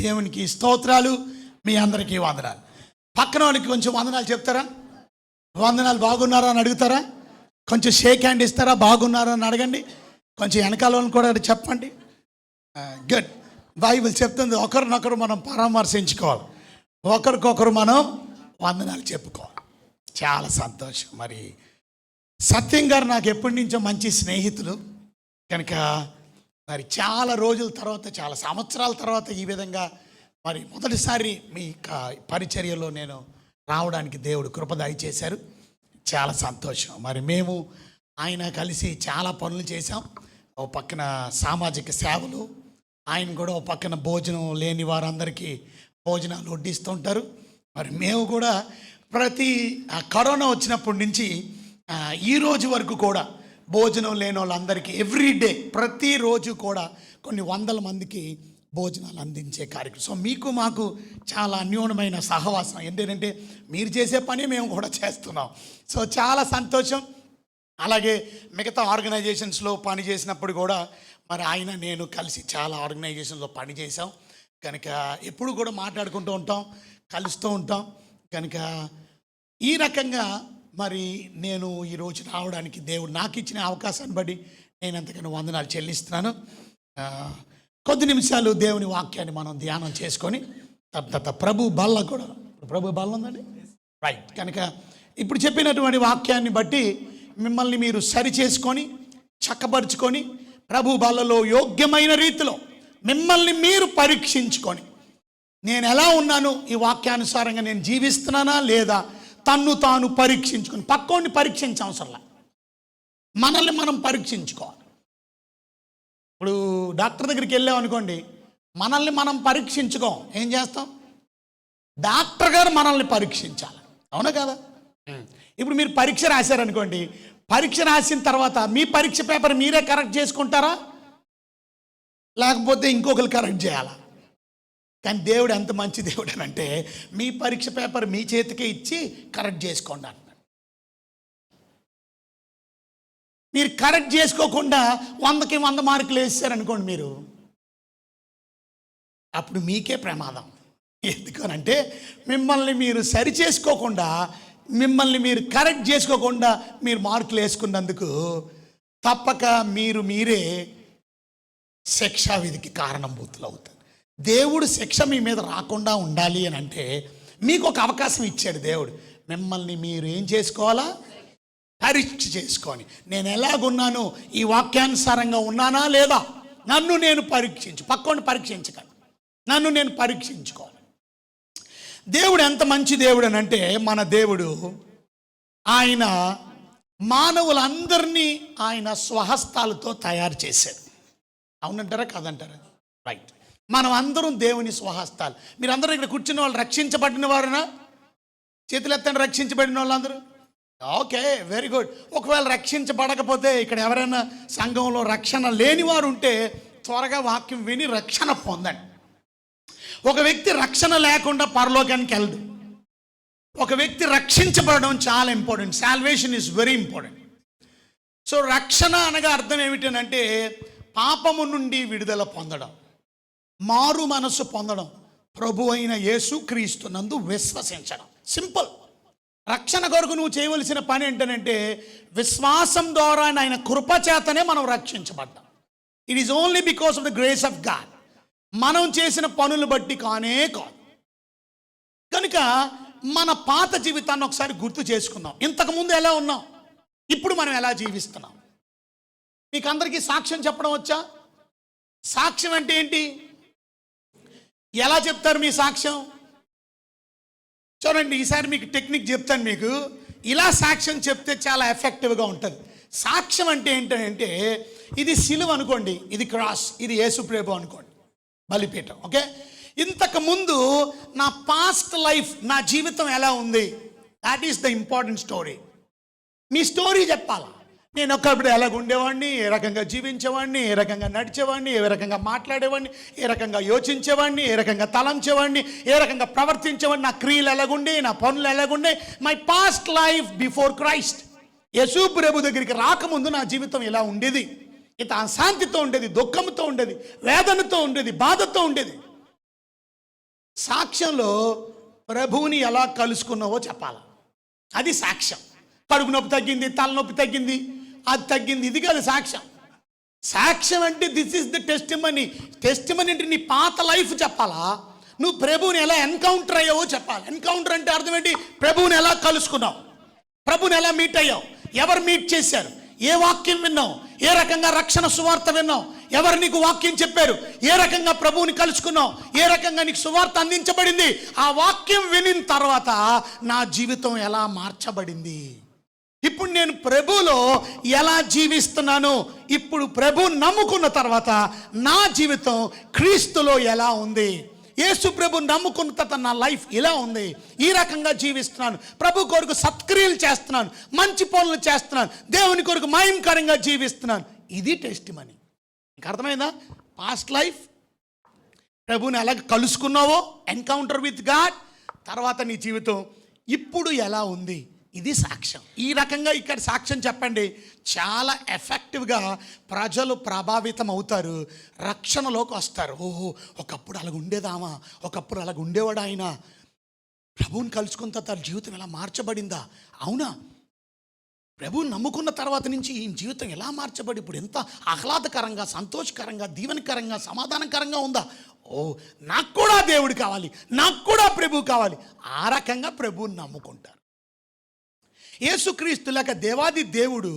దేవునికి స్తోత్రాలు. మీ అందరికీ వందనాలు. పక్కన వాళ్ళకి కొంచెం వందనాలు చెప్తారా? వందనాలు, బాగున్నారా అని అడుగుతారా? కొంచెం షేక్ హ్యాండ్ ఇస్తారా? బాగున్నారా అని అడగండి. కొంచెం వెనకాల వాళ్ళని కూడా చెప్పండి. గుడ్. బైబిల్ చెప్తుంది ఒకరినొకరు మనం పరామర్శించుకోవాలి, ఒకరికొకరు మనం వందనాలు చెప్పుకోవాలి. చాలా సంతోషం. మరి సత్యం గారు నాకు ఎప్పటి నుంచో మంచి స్నేహితులు కనుక మరి చాలా రోజుల తర్వాత, చాలా సంవత్సరాల తర్వాత ఈ విధంగా మరి మొదటిసారి మీ పరిచర్యలో నేను రావడానికి దేవుడు కృప దయచేశారు. చాలా సంతోషం. మరి మేము ఆయన కలిసి చాలా పనులు చేశాం. ఓ పక్కన సామాజిక సేవలు, ఆయన కూడా ఓ పక్కన భోజనం లేని వారందరికీ భోజనాలు వడ్డిస్తుంటారు. మరి మేము కూడా ప్రతి కరోనా వచ్చినప్పటి నుంచి ఈ రోజు వరకు కూడా భోజనం లేని వాళ్ళందరికీ ఎవ్రీడే, ప్రతిరోజు కూడా కొన్ని వందల మందికి భోజనాలు అందించే కార్యక్రమం. సో మీకు మాకు చాలా అన్యోన్యమైన సహవాసం. ఏంటంటే మీరు చేసే పని మేము కూడా చేస్తున్నాం. సో చాలా సంతోషం. అలాగే మిగతా ఆర్గనైజేషన్స్లో పని చేసినప్పుడు కూడా మరి ఆయన నేను కలిసి చాలా ఆర్గనైజేషన్లో పని చేసాం కనుక ఎప్పుడు కూడా మాట్లాడుకుంటూ ఉంటాం, కలుస్తూ ఉంటాం. కనుక ఈ రకంగా మరి నేను ఈరోజు రావడానికి దేవుడు నాకు ఇచ్చిన అవకాశాన్ని బట్టి నేను ఎంతగానో వందనాలు చెల్లిస్తున్నాను. కొద్ది నిమిషాలు దేవుని వాక్యాన్ని మనం ధ్యానం చేసుకొని తర్వాత ప్రభు బల్ల కూడా, ప్రభు బల్ల ఉందండి, రైట్. కనుక ఇప్పుడు చెప్పినటువంటి వాక్యాన్ని బట్టి మిమ్మల్ని మీరు సరి చేసుకొని చక్కపరుచుకొని ప్రభు బల్లలో యోగ్యమైన రీతిలో మిమ్మల్ని మీరు పరీక్షించుకొని, నేను ఎలా ఉన్నాను, ఈ వాక్యానుసారంగా నేను జీవిస్తున్నానా లేదా, తన్ను తాను పరీక్షించుకొని, పక్కోడిని పరీక్షించవసరంలా, మనల్ని మనం పరీక్షించుకోవాలి. ఇప్పుడు డాక్టర్ దగ్గరికి వెళ్ళాం అనుకోండి, మనల్ని మనం పరీక్షించుకోం, ఏం చేస్తాం? డాక్టర్ గారు మనల్ని పరీక్షించాలి, అవునా కదా? ఇప్పుడు మీరు పరీక్ష రాశారనుకోండి, పరీక్ష రాసిన తర్వాత మీ పరీక్ష పేపర్ మీరే కరెక్ట్ చేసుకుంటారా, లేకపోతే ఇంకొకరు కరెక్ట్ చేయాలా? కానీ దేవుడు ఎంత మంచి దేవుడు అని అంటే మీ పరీక్ష పేపర్ మీ చేతికే ఇచ్చి కరెక్ట్ చేసుకోండి అంటున్నాడు. మీరు కరెక్ట్ చేసుకోకుండా 100కి 100 మార్కులు వేసారనుకోండి మీరు, అప్పుడు మీకే ప్రమాదం. ఎందుకనంటే మిమ్మల్ని మీరు సరి చేసుకోకుండా, మిమ్మల్ని మీరు కరెక్ట్ చేసుకోకుండా మీరు మార్కులు వేసుకున్నందుకు తప్పక మీరే శిక్షా విధికి కారణభూతులు అవుతారు. దేవుడు శిక్ష మీ మీద రాకుండా ఉండాలి అని అంటే మీకు ఒక అవకాశం ఇచ్చాడు దేవుడు. మిమ్మల్ని మీరు ఏం చేసుకోవాలా? పరీక్ష చేసుకొని, నేను ఎలాగున్నాను, ఈ వాక్యానుసారంగా ఉన్నానా లేదా, నన్ను నేను పరీక్షించు. పక్కోని పరీక్షించకండి, నన్ను నేను పరీక్షించుకోవాలి. దేవుడు ఎంత మంచి దేవుడు అని అంటే, మన దేవుడు ఆయన మానవులందరినీ ఆయన స్వహస్తాలతో తయారు చేశాడు. అవునంటారా కాదంటారా? రైట్. మనం అందరం దేవుని స్వహస్తాలు. మీరందరూ ఇక్కడ కూర్చున్న వాళ్ళు రక్షించబడిన వారునా? చేతులు ఎత్తండి, రక్షించబడిన వాళ్ళందరూ. Okay, very good. ఒకవేళ రక్షించబడకపోతే ఇక్కడ ఎవరైనా సంఘంలో రక్షణ లేని వారు ఉంటే త్వరగా వాక్యం విని రక్షణ పొందండి. ఒక వ్యక్తి రక్షణ లేకుండా పరలోకానికి వెళ్ళదు. ఒక వ్యక్తి రక్షించబడడం చాలా important. Salvation is very important. So రక్షణ అనగా అర్థం ఏమిటనంటే పాపము నుండి విడుదల పొందడం, మారు మనసు పొందడం, ప్రభు అయిన యేసుక్రీస్తు నందు విశ్వసించడం. సింపుల్. రక్షణ కొరకు నువ్వు చేయవలసిన పని ఏంటనంటే విశ్వాసం ద్వారా ఆయన కృపచేతనే మనం రక్షించబడ్డాం. It is only because of the grace of God. మనం చేసిన పనులు బట్టి కానే కాదు. కనుక మన పాత జీవితాన్ని ఒకసారి గుర్తు చేసుకుందాం. ఇంతకుముందు ఎలా ఉన్నాం, ఇప్పుడు మనం ఎలా జీవిస్తున్నాం. మీకు అందరికీ సాక్ష్యం చెప్పడం వచ్చా? సాక్ష్యం అంటే ఏంటి? ఎలా చెప్తారు మీ సాక్ష్యం? చూడండి, ఈసారి మీకు టెక్నిక్ చెప్తాను. మీకు ఇలా సాక్ష్యం చెప్తే చాలా ఎఫెక్టివ్గా ఉంటుంది. సాక్ష్యం అంటే ఏంటంటే, ఇది సిలువ అనుకోండి, ఇది క్రాస్, ఇది యేసుప్రభు అనుకోండి, బలిపీఠం. ఓకే, ఇంతకుముందు నా పాస్ట్ లైఫ్, నా జీవితం ఎలా ఉంది, that is the important story. Me story చెప్పాలా. నేను ఒకప్పుడు ఎలాగ ఉండేవాడిని, ఏ రకంగా జీవించేవాడిని, ఏ రకంగా నడిచేవాడిని, ఏ రకంగా మాట్లాడేవాడిని, ఏ రకంగా యోచించేవాడిని, ఏ రకంగా తలంచేవాడిని, ఏ రకంగా ప్రవర్తించేవాడిని, నా క్రియలు ఎలాగుండే, నా పనులు ఎలాగుండే. My past life before Christ. Yesu ప్రభు దగ్గరికి రాకముందు నా జీవితం ఇలా ఉండేది. ఇంత అశాంతితో ఉండేది, దుఃఖంతో ఉండేది, వేదనతో ఉండేది, బాధతో ఉండేది. సాక్ష్యంలో ప్రభువుని ఎలా కలుసుకున్నావో చెప్పాలి. అది సాక్ష్యం. కడుపు నొప్పి తగ్గింది, తలనొప్పి తగ్గింది, అది తగ్గింది, ఇది కాదు సాక్ష్యం. సాక్ష్యం అంటే this is the testimony. Testimony అంటే నీ పాత లైఫ్ చెప్పాలా, నువ్వు ప్రభువుని ఎలా ఎన్కౌంటర్ అయ్యావో చెప్పాలి. ఎన్కౌంటర్ అంటే అర్థం ఏంటి? ప్రభువుని ఎలా కలుసుకున్నావు, ప్రభువుని ఎలా మీట్ అయ్యావు, ఎవరు మీట్ చేశారు, ఏ వాక్యం విన్నావు, ఏ రకంగా రక్షణ సువార్త విన్నావు, ఎవరు నీకు వాక్యం చెప్పారు, ఏ రకంగా ప్రభువుని కలుసుకున్నావు, ఏ రకంగా నీకు సువార్త అందించబడింది. ఆ వాక్యం వినిన తర్వాత నా జీవితం ఎలా మార్చబడింది, ఇప్పుడు నేను ప్రభువులో ఎలా జీవిస్తున్నాను, ఇప్పుడు ప్రభు నమ్ముకున్న తర్వాత నా జీవితం క్రీస్తులో ఎలా ఉంది, యేసు ప్రభు నమ్ముకున్న తర్వాత నా లైఫ్ ఇలా ఉంది, ఈ రకంగా జీవిస్తున్నాను, ప్రభు కొరకు సత్క్రియలు చేస్తున్నాను, మంచి పనులు చేస్తున్నాను, దేవుని కొరకు మహిమకరంగా జీవిస్తున్నాను. ఇది టెస్టిమనీ. నీకు అర్థమైందా? పాస్ట్ లైఫ్, ప్రభుని ఎలా కలుసుకున్నావో, ఎన్కౌంటర్ విత్ గాడ్, తర్వాత నీ జీవితం ఇప్పుడు ఎలా ఉంది, ఇది సాక్ష్యం. ఈ రకంగా ఇక్కడ సాక్ష్యం చెప్పండి, చాలా ఎఫెక్టివ్గా ప్రజలు ప్రభావితం అవుతారు, రక్షణలోకి వస్తారు. ఓహో, ఒకప్పుడు అలాగ ఉండేదామా, ఒకప్పుడు అలాగ ఉండేవాడు ఆయన, ప్రభువుని కలుసుకున్న తర్వాత జీవితం ఎలా మార్చబడిందా, అవునా, ప్రభువుని నమ్ముకున్న తర్వాత నుంచి ఈ జీవితం ఎలా మార్చబడి ఇప్పుడు ఎంత ఆహ్లాదకరంగా, సంతోషకరంగా, దీవెనకరంగా, సమాధానకరంగా ఉందా, ఓ నాకు కూడా దేవుడు కావాలి, నాకు కూడా ప్రభు కావాలి. ఆ రకంగా ప్రభువుని నమ్ముకుంటారు. యేసుక్రీస్తు లేక దేవాది దేవుడు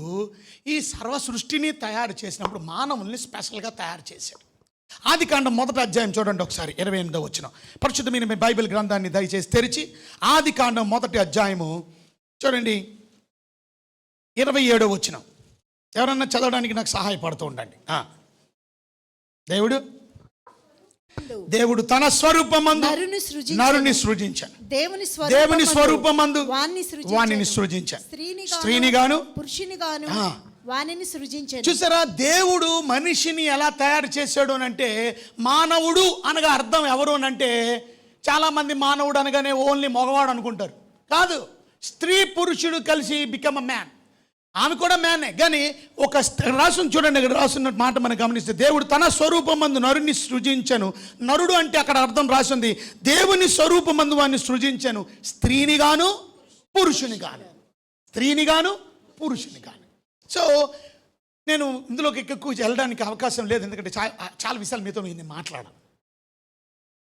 ఈ సర్వ సృష్టిని తయారు చేసినప్పుడు మానవుల్ని స్పెషల్గా తయారు చేశాడు. ఆదికాండం 1వ అధ్యాయం చూడండి ఒకసారి, 28వ వచనం. పరిశుద్ధమైన మీ బైబిల్ గ్రంథాన్ని దయచేసి తెరిచి ఆదికాండం 1వ అధ్యాయము చూడండి, 27వ వచనం. ఎవరన్నా చదవడానికి నాకు సహాయపడుతూ ఉండండి. దేవుడు తన స్వరూపమందు నరుని సృజించాను, దేవుని స్వరూపమందు వానిని సృజించాను, స్త్రీని గాను పురుషుని గాను వానిని సృజించాను. చూసారా, దేవుడు మనిషిని ఎలా తయారు చేశాడు అంటే, మానవుడు అనగా అర్థం ఎవరు అంటే, చాలా మంది మానవుడు అనగానే ఓన్లీ మగవాడు అనుకుంటారు. కాదు, స్త్రీ పురుషుడు కలిసి బికమ్ అ మ్యాన్. ఆమె కూడా మ్యానే, కానీ ఒక రాసుని చూడండి, ఇక్కడ రాసున్న మాట మనం గమనిస్తే, దేవుడు తన స్వరూపమందు నరుని సృజించను. నరుడు అంటే అక్కడ అర్థం రాసింది, దేవుని స్వరూపమందు వాడిని సృజించను, స్త్రీని గాను పురుషుని గాను, స్త్రీని గాను పురుషుని గాను. సో నేను ఇందులోకి ఎక్కువ వెళ్ళడానికి అవకాశం లేదు, ఎందుకంటే చాలా విషయాలు మీతో నేను మాట్లాడాను.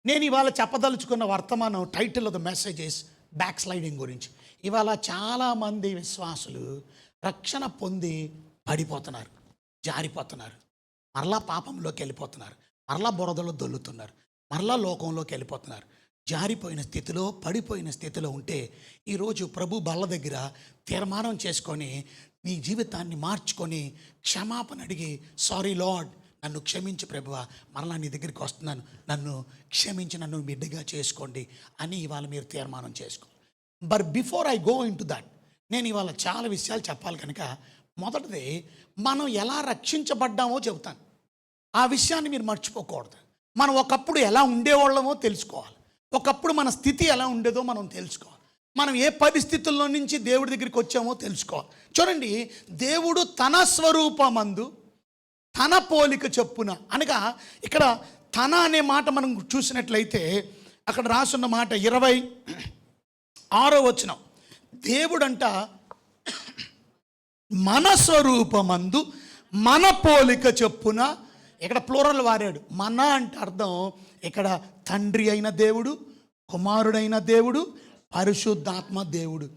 నేను ఇవాళ చెప్పదలుచుకున్న వర్తమానం title of the messages back sliding గురించి. ఇవాళ చాలామంది విశ్వాసులు రక్షణ పొంది పడిపోతున్నారు, జారిపోతున్నారు, మరలా పాపంలోకి వెళ్ళిపోతున్నారు, మరలా బురదలో దొల్లుతున్నారు, మరలా లోకంలోకి వెళ్ళిపోతున్నారు. జారిపోయిన స్థితిలో, పడిపోయిన స్థితిలో ఉంటే ఈరోజు ప్రభు బల్ల దగ్గర తీర్మానం చేసుకొని నీ జీవితాన్ని మార్చుకొని క్షమాపణ అడిగి, సారీ లార్డ్, నన్ను క్షమించి ప్రభువా, మరలా నీ దగ్గరికి వస్తున్నాను, నన్ను క్షమించి నన్ను బిడ్డగా చేసుకోండి అని ఇవాళ మీరు తీర్మానం చేసుకోండి. But before I go in to that, నేను ఇవాళ చాలా విషయాలు చెప్పాలి కనుక, మొదటిది మనం ఎలా రక్షించబడ్డామో చెబుతాను. ఆ విషయాన్ని మీరు మర్చిపోకూడదు. మనం ఒకప్పుడు ఎలా ఉండేవాళ్ళమో తెలుసుకోవాలి, ఒకప్పుడు మన స్థితి ఎలా ఉండేదో మనం తెలుసుకోవాలి, మనం ఏ పరిస్థితుల్లో నుంచి దేవుడి దగ్గరికి వచ్చామో తెలుసుకోవాలి. చూడండి, దేవుడు తన స్వరూపమందు తన పోలిక చొప్పున అనగా, ఇక్కడ తన అనే మాట మనం చూసినట్లయితే అక్కడ రాసున్న మాట 26వ వచనం. దేవుడంట మన స్వరూపమందు మన పోలిక చొప్పున, ఇక్కడ ప్లూరల్ వాడాడు. మన అంటే అర్థం ఇక్కడ తండ్రి అయిన దేవుడు, కుమారుడైన దేవుడు, పరిశుద్ధాత్మ దేవుడు.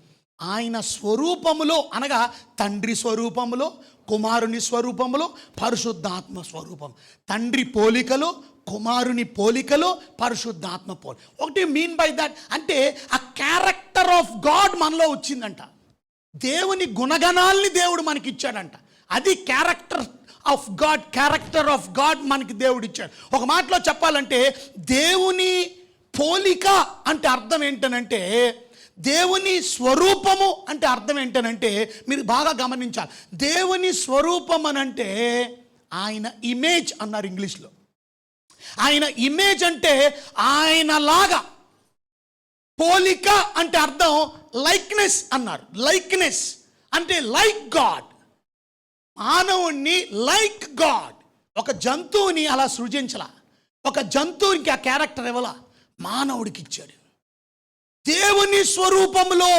ఆయన స్వరూపములో అనగా తండ్రి స్వరూపములో, కుమారుని స్వరూపములో, పరిశుద్ధాత్మ స్వరూపం. తండ్రి పోలికలో, కుమారుని పోలికలో, పరిశుద్ధాత్మ పోలిక. ఒకటి మీన్ బై దట్ అంటే ఆ క్యారెక్టర్ ఆఫ్ గాడ్ మనలో వచ్చిందంట. దేవుని గుణగణాల్ని దేవుడు మనకి ఇచ్చాడంట. అది character of God, character of God మనకి దేవుడు ఇచ్చాడు. ఒక మాటలో చెప్పాలంటే, దేవుని పోలిక అంటే అర్థం ఏంటనంటే, దేవుని స్వరూపము అంటే అర్థం ఏంటనంటే, మీరు బాగా గమనించాలి. దేవుని స్వరూపం అనంటే ఆయన ఇమేజ్ అన్నారు ఇంగ్లీష్లో. ఆయన ఇమేజ్ అంటే ఆయనలాగా, పోలిక అంటే అర్థం లైక్నెస్ అన్నారు. లైక్నెస్ అంటే లైక్ గాడ్, మానవుణ్ణి లైక్ గాడ్. ఒక జంతువుని అలా సృజించలా, ఒక జంతువునికి ఆ క్యారెక్టర్ ఇవ్వాల. మానవుడికి ఇచ్చాడు. దేవుని స్వరూపంలో,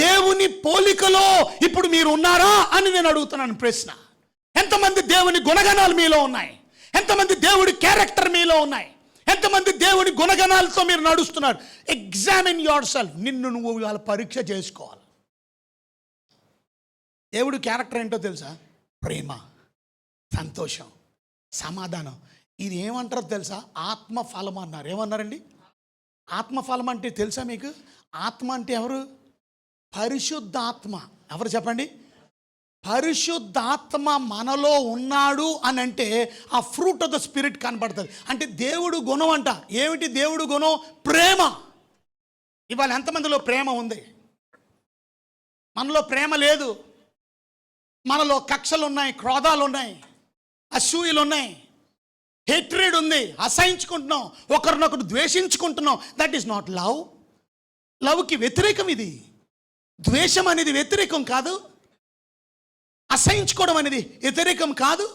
దేవుని పోలికలో ఇప్పుడు మీరు ఉన్నారా అని నేను అడుగుతున్నాను ప్రశ్న. ఎంతమంది దేవుని గుణగణాలు మీలో ఉన్నాయి? ఎంతమంది దేవుడి క్యారెక్టర్ మీలో ఉన్నాయి? ఎంతమంది దేవుని గుణగణాలతో మీరు నడుస్తున్నారు? Examine your self. నిన్ను నువ్వు ఇవాళ పరీక్ష చేసుకోవాలి. దేవుడి క్యారెక్టర్ ఏంటో తెలుసా? ప్రేమ, సంతోషం, సమాధానం. ఇది ఏమంటారో తెలుసా? ఆత్మఫలం అన్నారు. ఏమన్నారండి? ఆత్మఫలం అంటే తెలుసా మీకు? ఆత్మ అంటే ఎవరు? పరిశుద్ధాత్మ. ఎవరు చెప్పండి? పరిశుద్ధాత్మ మనలో ఉన్నాడు అని అంటే ఆ ఫ్రూట్ ఆఫ్ ద స్పిరిట్ కనబడుతుంది. అంటే దేవుడు గుణం అంట. ఏమిటి దేవుడు గుణం? ప్రేమ. ఇవాళ ఎంతమందిలో ప్రేమ ఉంది? మనలో ప్రేమ లేదు. మనలో కక్షలు ఉన్నాయి, క్రోధాలు ఉన్నాయి, అసూయలు ఉన్నాయి, హేట్రేడ్ ఉంది, అసహించుకుంటున్నాం, ఒకరినొకరు ద్వేషించుకుంటున్నాం. That is not love. లవ్కి వ్యతిరేకం ఇది. ద్వేషం అనేది వ్యతిరేకం కాదు, అసహించుకోవడం అనేది వ్యతిరేకం కాదు.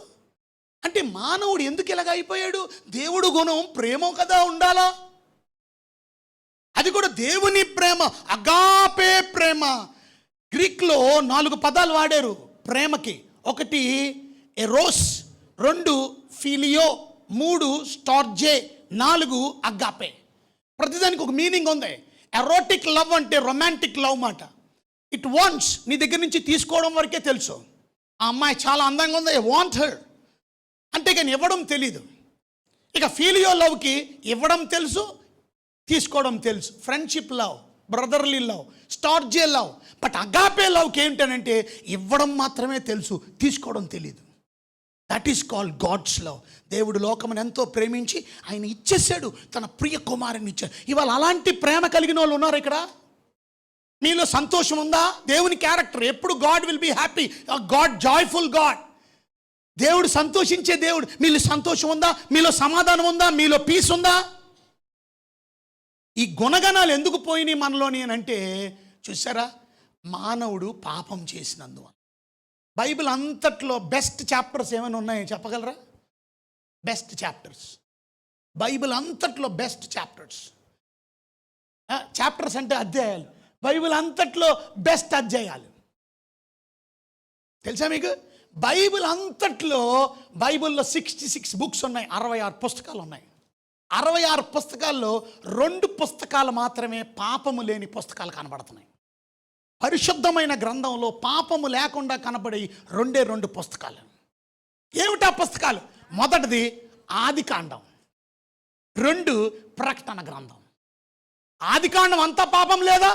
అంటే మానవుడు ఎందుకు ఇలాగ అయిపోయాడు? దేవుడు గుణం ప్రేమ కదా ఉండాలా. అది కూడా దేవుని ప్రేమ, అగాపే ప్రేమ. గ్రీక్లో 4 పదాలు వాడారు ప్రేమకి. 1 ఎరోస్, 2 ఫిలియో, 3 స్టార్జే, 4 అగాపే. ప్రతిదానికి ఒక మీనింగ్ ఉంది. ఎరోటిక్ లవ్ అంటే రొమాంటిక్ లవ్ మాట. ఇట్ వాంట్స్, నీ దగ్గర నుంచి తీసుకోవడం వరకే తెలుసు. ఆ అమ్మాయి చాలా అందంగా ఉంది, ఐ వాంట్ హర్ అంటే, కానీ ఇవ్వడం తెలీదు. ఇక ఫీలియో లవ్కి ఇవ్వడం తెలుసు, తీసుకోవడం తెలుసు. Friendship love, brotherly love, storge love. But agape లవ్కి ఏంటనంటే ఇవ్వడం మాత్రమే తెలుసు, తీసుకోవడం తెలీదు. That is called God's love. దేవుడు లోకమును ఎంతో ప్రేమించి ఆయన ఇచ్చేసాడు, తన ప్రియ కుమారుని ఇచ్చాడు. ఇవాళ అలాంటి ప్రేమ కలిగిన వాళ్ళు ఉన్నారు ఇక్కడ. మీలో సంతోషం ఉందా? దేవుని క్యారెక్టర్ ఎప్పుడు God will be happy, God joyful God. దేవుడు సంతోషించే దేవుడు. మీలో సంతోషం ఉందా? మీలో సమాధానం ఉందా? మీలో పీస్ ఉందా? ఈ గుణగణాలు ఎందుకు పోయినాయి మనలోని అని అంటే, చూసారా, మానవుడు పాపం చేసినందువల్ల. బైబిల్ అంతట్లో బెస్ట్ చాప్టర్స్ ఏమైనా ఉన్నాయో చెప్పగలరా? బెస్ట్ చాప్టర్స్, బైబిల్ అంతట్లో బెస్ట్ చాప్టర్స్. చాప్టర్స్ అంటే అధ్యాయాలు. బైబిల్ అంతట్లో బెస్ట్ అధ్యాయాలు తెలుసా మీకు? బైబిల్ అంతట్లో, బైబిల్లో 66 బుక్స్ ఉన్నాయి, 66 పుస్తకాలు ఉన్నాయి. 66 పుస్తకాల్లో 2 పుస్తకాలు మాత్రమే పాపము లేని పుస్తకాలు కనబడుతున్నాయి. పరిశుద్ధమైన గ్రంథంలో పాపము లేకుండా కనబడే 2 పుస్తకాలు. ఏమిటా పుస్తకాలు? మొదటిది ఆదికాండం, 2 ప్రకటన గ్రంథం. ఆదికాండం అంతా పాపం లేదా?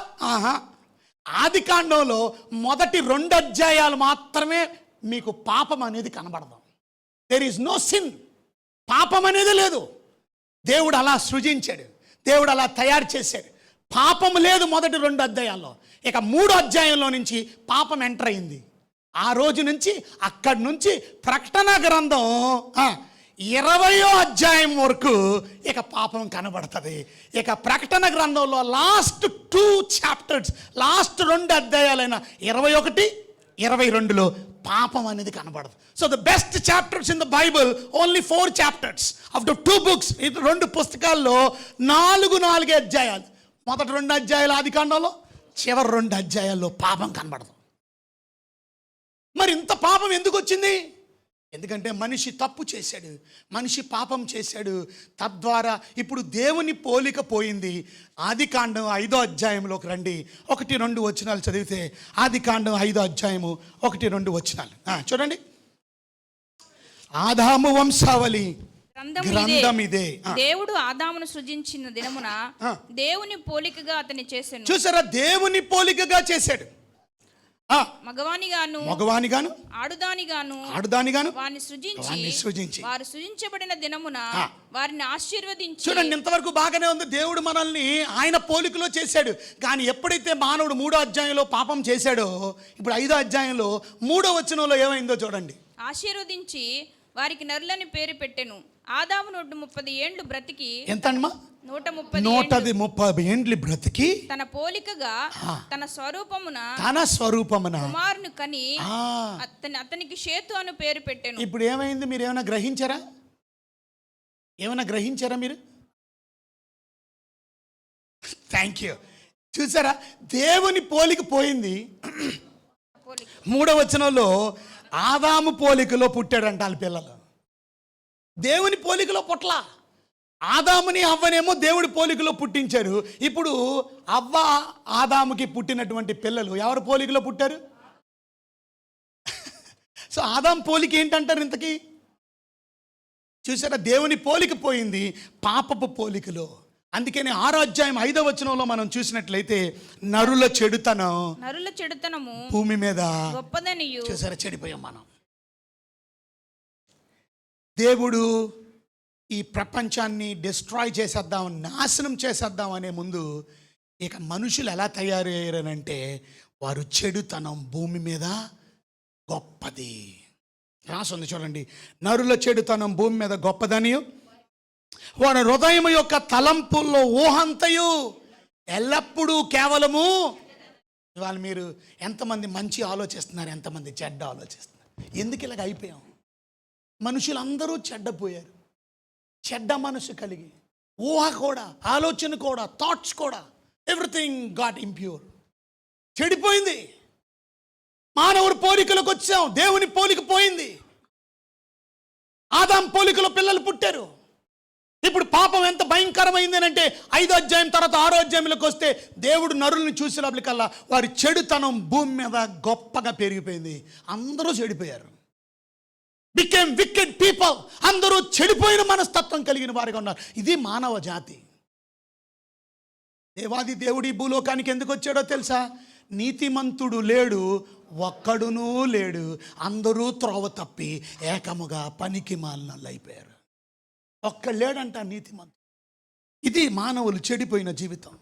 ఆదికాండంలో మొదటి 2 అధ్యాయాలు మాత్రమే మీకు పాపం అనేది కనబడదు. There is no sin. పాపం అనేది లేదు. దేవుడు అలా సృజించాడు, దేవుడు అలా తయారు చేశాడు. పాపం లేదు మొదటి 2 అధ్యాయాల్లో. ఇక 3వ అధ్యాయంలో నుంచి పాపం ఎంటర్ అయింది. ఆ రోజు నుంచి, అక్కడి నుంచి ప్రకటన గ్రంథం 20వ అధ్యాయం వరకు ఇక పాపం కనబడుతుంది. ఇక ప్రకటన గ్రంథంలో లాస్ట్ 2 చాప్టర్స్, లాస్ట్ 2 అధ్యాయాలైన 21, 22లో పాపం అనేది కనబడదు. So the best chapters in the Bible only 4 chapters of the 2 books. 2 పుస్తకాల్లో 4 అధ్యాయాలు. మొదటి 2 అధ్యాయాలు ఆదికాండంలో, చివరి 2 అధ్యాయాల్లో పాపం కనబడదు. మరి ఇంత పాపం ఎందుకు వచ్చింది? ఎందుకంటే మనిషి తప్పు చేశాడు, మనిషి పాపం చేశాడు. తద్వారా ఇప్పుడు దేవుని పోలిక పోయింది. ఆదికాండం 5వ అధ్యాయంలోకి రండి. 1-2 వచనాలు చదివితే, ఆదికాండం 5వ అధ్యాయము 1-2 వచనాలు చూడండి. ఆదాము వంశావళి గ్రంథం ఇదే. దేవుడు ఆదామును సృజించిన దినమున దేవుని పోలికగా అతన్ని చేశాడు. చూసారా, దేవుని పోలికగా చేశాడు. మగవానిగాను ఆడుదానిగాను వారిని సృజించి వారు సృజించబడిన దినమున వారిని ఆశీర్వదించి. చూడండి, ఇంతవరకు బాగానే ఉంది. దేవుడు మనల్ని ఆయన పోలికలో చేశాడు. కానీ ఎప్పుడైతే మానవుడు 3వ అధ్యాయంలో పాపం చేశాడో, ఇప్పుడు 5వ అధ్యాయంలో 3వ వచనంలో ఏమైందో చూడండి. ఆశీర్వదించి వారికి నరులని పేరు పెట్టెను. ఆదాము 130 ఏండ్లు బ్రతికి. ఎంతమ్మా? 130 ఏండ్లు బ్రతికి తన పోలికగా తన స్వరూపమున కుమారుని కని అతనికి షేతు అను పేరు పెట్టెను. ఇప్పుడు ఏమైంది? మీరు ఏమైనా గ్రహించారా? మీరు థ్యాంక్ యూ. చూసారా, దేవుని పోలిక పోయింది. పోలిక. 3వ వచనంలో ఆదాము పోలికలో పుట్టాడంట వాళ్ళ పిల్లలు. దేవుని పోలికలో పుట్ల. ఆదాముని అవ్వనేమో దేవుడి పోలికలో పుట్టించారు. ఇప్పుడు అవ్వ ఆదాముకి పుట్టినటువంటి పిల్లలు ఎవరి పోలికలో పుట్టారు? సో ఆదాం పోలిక ఏంటంటారు ఇంతకీ? చూసారా, దేవుని పోలిక పోయింది పాపపు పోలికలో. అందుకని 6వ అధ్యాయం 5వ వచనంలో మనం చూసినట్లయితే నరుల చెడుతనము భూమి మీద గొప్పదనియు. చూసారా, చెడిపోయాం మనం. దేవుడు ఈ ప్రపంచాన్ని డిస్ట్రాయ్ చేసేద్దాం, నాశనం చేసేద్దాం అనే ముందు ఇక మనుషులు ఎలా తయారయ్యారనంటే వారు చెడుతనం భూమి మీద గొప్పది రాసుంది. చూడండి, నరుల చెడుతనం భూమి మీద గొప్పదనియు వారి హృదయం యొక్క తలంపుల్లో ఊహంతయు ఎల్లప్పుడూ కేవలము. ఇవాళ మీరు ఎంతమంది మంచి ఆలోచిస్తున్నారు, ఎంతమంది చెడ్డ ఆలోచిస్తున్నారు? ఎందుకు ఇలాగ అయిపోయాం? మనుషులందరూ చెడ్డపోయారు. చెడ్డ మనసు కలిగి ఊహ కూడా, ఆలోచన కూడా, థాట్స్ కూడా, ఎవ్రీథింగ్ గాట్ ఇంప్యూర్. చెడిపోయింది. మానవుడి పోలికలకు వచ్చాం, దేవుని పోలిక పోయింది. ఆదాం పోలికలో పిల్లలు పుట్టారు. ఇప్పుడు పాపం ఎంత భయంకరమైంది అంటే 5వ అధ్యాయం తర్వాత 6వ అధ్యాయంలోకి వస్తే దేవుడు నరుల్ని చూసినప్పటికల్లా వారి చెడుతనం భూమి మీద గొప్పగా పెరిగిపోయింది. అందరూ చెడిపోయారు. Became wicked people. అందరూ చెడిపోయిన మనస్తత్వం కలిగిన వారిగా ఉన్నారు. ఇది మానవ జాతి. దేవాది దేవుడి భూలోకానికి ఎందుకు వచ్చాడో తెలుసా? నీతిమంతుడు లేడు, ఒక్కడునూ లేడు. అందరూ త్రోవ తప్పి ఏకముగా పనికి మాలినళ్ళు అయిపోయారు. ఒక్కడు లేడంట నీతిమంతుడు. ఇది మానవులు చెడిపోయిన జీవితం.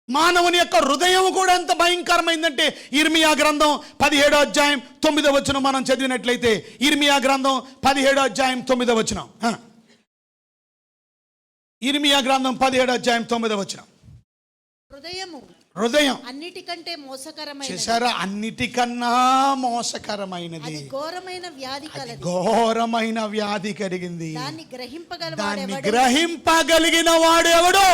మానవుని యొక్క హృదయం కూడా ఎంత భయంకరమైందంటే ఇర్మియా గ్రంథం 17వ అధ్యాయం 9వ వచనం మనం చదివినట్లయితే, ఇర్మియా గ్రంథం 17వ అధ్యాయం 9వ వచనం. ఇర్మియా గ్రంథం 17వ అధ్యాయం 9వ వచనం. హృదయం అన్నిటికంటే మోసకరమైనది. చేశారా? అన్నిటికన్నా మోసకరమైనది. ఘోరమైన వ్యాధి కలిగింది. దాన్ని గ్రహింపగలిగిన వాడు ఎవడో?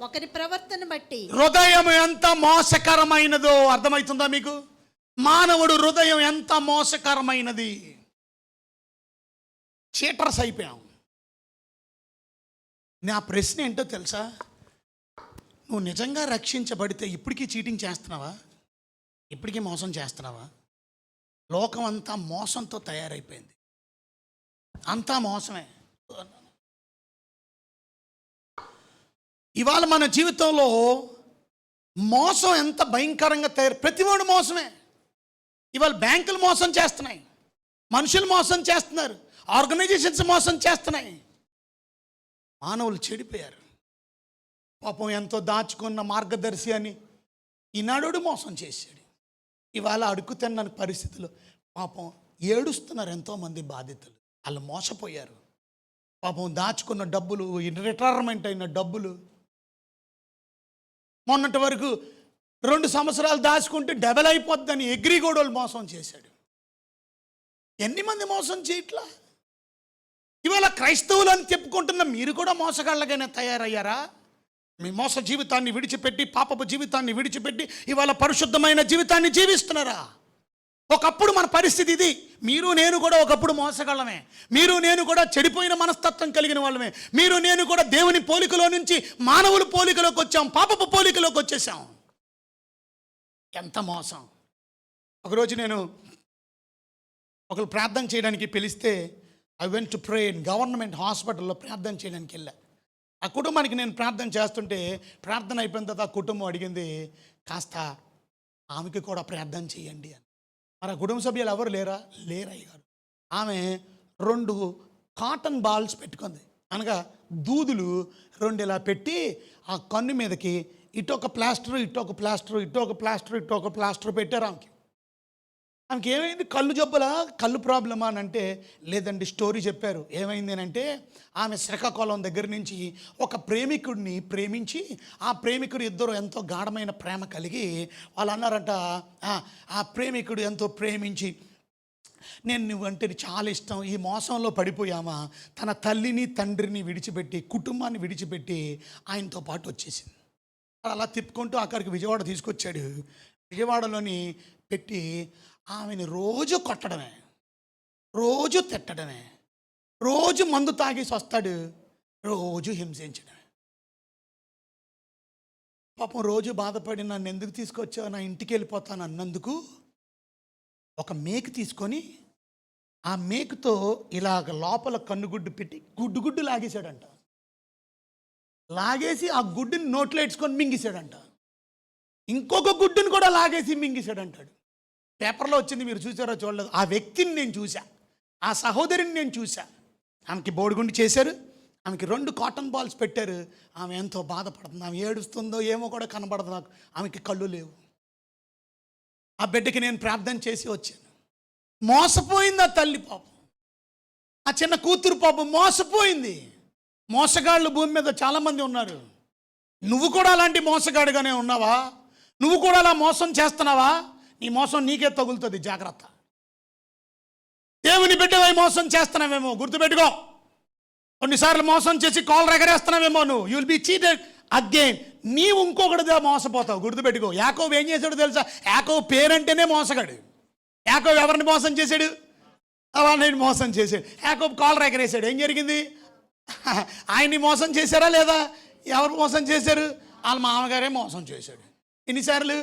ఒకరి ప్రవర్తన బట్టి. హృదయం ఎంత మోసకరమైనదో అర్థమవుతుందా మీకు? మానవుడు హృదయం ఎంత మోసకరమైనది. చీటర్స్ అయిపోయాం. నా ప్రశ్న ఏంటో తెలుసా? నువ్వు నిజంగా రక్షించబడితే ఇప్పటికీ చీటింగ్ చేస్తున్నావా? ఇప్పటికీ మోసం చేస్తున్నావా? లోకం అంతా మోసంతో తయారైపోయింది. అంతా మోసమే. ఇవాళ మన జీవితంలో మోసం ఎంత భయంకరంగా ప్రతివాడు మోసమే. ఇవాళ బ్యాంకులు మోసం చేస్తున్నాయి, మనుషులు మోసం చేస్తున్నారు, ఆర్గనైజేషన్స్ మోసం చేస్తున్నాయి. మానవులు చెడిపోయారు. పాపం ఎంతో దాచుకున్న మార్గదర్శి అని ఈనాడు మోసం చేశాడు. ఇవాళ అడుగు తిన్న పరిస్థితులు పాపం ఏడుస్తున్నారు ఎంతోమంది బాధితులు. వాళ్ళు మోసపోయారు. పాపం దాచుకున్న డబ్బులు, రిటైర్మెంట్ అయిన డబ్బులు, మొన్నటి వరకు 2 సంవత్సరాలు దాచుకుంటే డబల్ అయిపోద్దని ఎగ్రిగోడోలు మోసం చేశాడు. ఎన్ని మంది మోసం చేయట్లా? ఇవాళ క్రైస్తవులు అని చెప్పుకుంటున్న మీరు కూడా మోసగాళ్ళగానే తయారయ్యారా? మీ మోస జీవితాన్ని విడిచిపెట్టి, పాపపు జీవితాన్ని విడిచిపెట్టి ఇవాళ పరిశుద్ధమైన జీవితాన్ని జీవిస్తున్నారా? ఒకప్పుడు మన పరిస్థితి ఇది. మీరు నేను కూడా ఒకప్పుడు మోసగలమే. మీరు నేను కూడా చెడిపోయిన మనస్తత్వం కలిగిన వాళ్ళమే. మీరు నేను కూడా దేవుని పోలికలో నుంచి మానవుల పోలికలోకి వచ్చాం, పాపపు పోలికలోకి వచ్చేసాం. ఎంత మోసం. ఒకరోజు నేను ఒకరు ప్రార్థన చేయడానికి పిలిస్తే I went to pray in government హాస్పిటల్లో ప్రార్థన చేయడానికి వెళ్ళా. ఆ కుటుంబానికి నేను ప్రార్థన చేస్తుంటే ప్రార్థన అయిపోయిన తర్వాత ఆ కుటుంబం అడిగింది, కాస్త ఆమెకి కూడా ప్రార్థన చేయండి అని. మరి ఆ కుటుంబ సభ్యులు ఎవరు లేరా? లేరయ్య గారు. ఆమె 2 కాటన్ బాల్స్ పెట్టుకుంది. అనగా దూదులు 2 ఇలా పెట్టి ఆ కన్ను మీదకి ఇటొక ప్లాస్టర్, ఇటొక ప్లాస్టర్, ఇటొక ప్లాస్టర్, ఇటొక ప్లాస్టర్ పెట్టారు. ఆమెకి ఏమైంది? కళ్ళు జబ్బులా, కళ్ళు ప్రాబ్లమా అని అంటే లేదండి, స్టోరీ చెప్పారు. ఏమైంది అని అంటే ఆమె శ్రీకాకుళం దగ్గర నుంచి ఒక ప్రేమికుడిని ప్రేమించి, ఆ ప్రేమికుడు ఇద్దరు ఎంతో గాఢమైన ప్రేమ కలిగి వాళ్ళు అన్నారంట, ఆ ప్రేమికుడు ఎంతో ప్రేమించి నేను నువ్వంటే చాలా ఇష్టం, ఈ మోసంలో పడిపోయామా, తన తల్లిని తండ్రిని విడిచిపెట్టి కుటుంబాన్ని విడిచిపెట్టి ఆయనతో పాటు వచ్చేసింది. అలా తిప్పుకుంటూ అక్కడికి విజయవాడ తీసుకొచ్చాడు. విజయవాడలోని పెట్టి ఆమెను రోజు కొట్టడమే, రోజు తిట్టడమే, రోజు మందు తాగేసి వస్తాడు, రోజు హింసించడమే. పాపం రోజు బాధపడి నన్ను ఎందుకు తీసుకొచ్చావు, నా ఇంటికి వెళ్ళిపోతాను అన్నందుకు ఒక మేకు తీసుకొని ఆ మేకుతో ఇలాగ లోపల కన్నుగుడ్డు పెట్టి గుడ్డు లాగేశాడంట. లాగేసి ఆ గుడ్డుని నోట్లో ఇడ్చుకొని మింగేశాడంట. ఇంకొక గుడ్డుని కూడా లాగేసి మింగేశాడంటాడు. పేపర్లో వచ్చింది, మీరు చూసారో చూడలేదు. ఆ వ్యక్తిని నేను చూసా, ఆ సహోదరిని నేను చూసా. ఆమెకి బోడిగుండి చేశారు, ఆమెకి 2 కాటన్ బాల్స్ పెట్టారు. ఆమె ఎంతో బాధపడుతుంది, ఆమె ఏడుస్తుందో ఏమో కూడా కనబడదు నాకు. ఆమెకి కళ్ళు లేవు. ఆ బిడ్డకి నేను ప్రార్థన చేసి వచ్చాను. మోసపోయింది ఆ తల్లి పాపం, ఆ చిన్న కూతురు పాపం మోసపోయింది. మోసగాళ్ళు భూమి మీద చాలామంది ఉన్నారు. నువ్వు కూడా అలాంటి మోసగాడుగానే ఉన్నావా? నువ్వు కూడా అలా మోసం చేస్తున్నావా? నీ మోసం నీకే తగులుతుంది, జాగ్రత్త. దేవుని బిడ్డవై మోసం చేస్తున్నావేమో గుర్తుపెట్టుకో. కొన్నిసార్లు మోసం చేసి కాల్ ఎగరేస్తున్నావేమో నువ్వు. You will be cheated again. నీవు ఇంకొకటిదా మోసపోతావు, గుర్తుపెట్టుకో. యాకోబు ఏం చేశాడు తెలుసా? యాకోబు పేరంటేనే మోసగాడు. యాకోబు ఎవరిని మోసం చేశాడు? వాళ్ళని మోసం చేశాడు. యాకోబు కాల్ ఎగరేశాడు. ఏం జరిగింది? ఆయన్ని మోసం చేశారా లేదా? ఎవరు మోసం చేశారు? వాళ్ళ మామగారే మోసం చేశాడు. ఎన్నిసార్లు?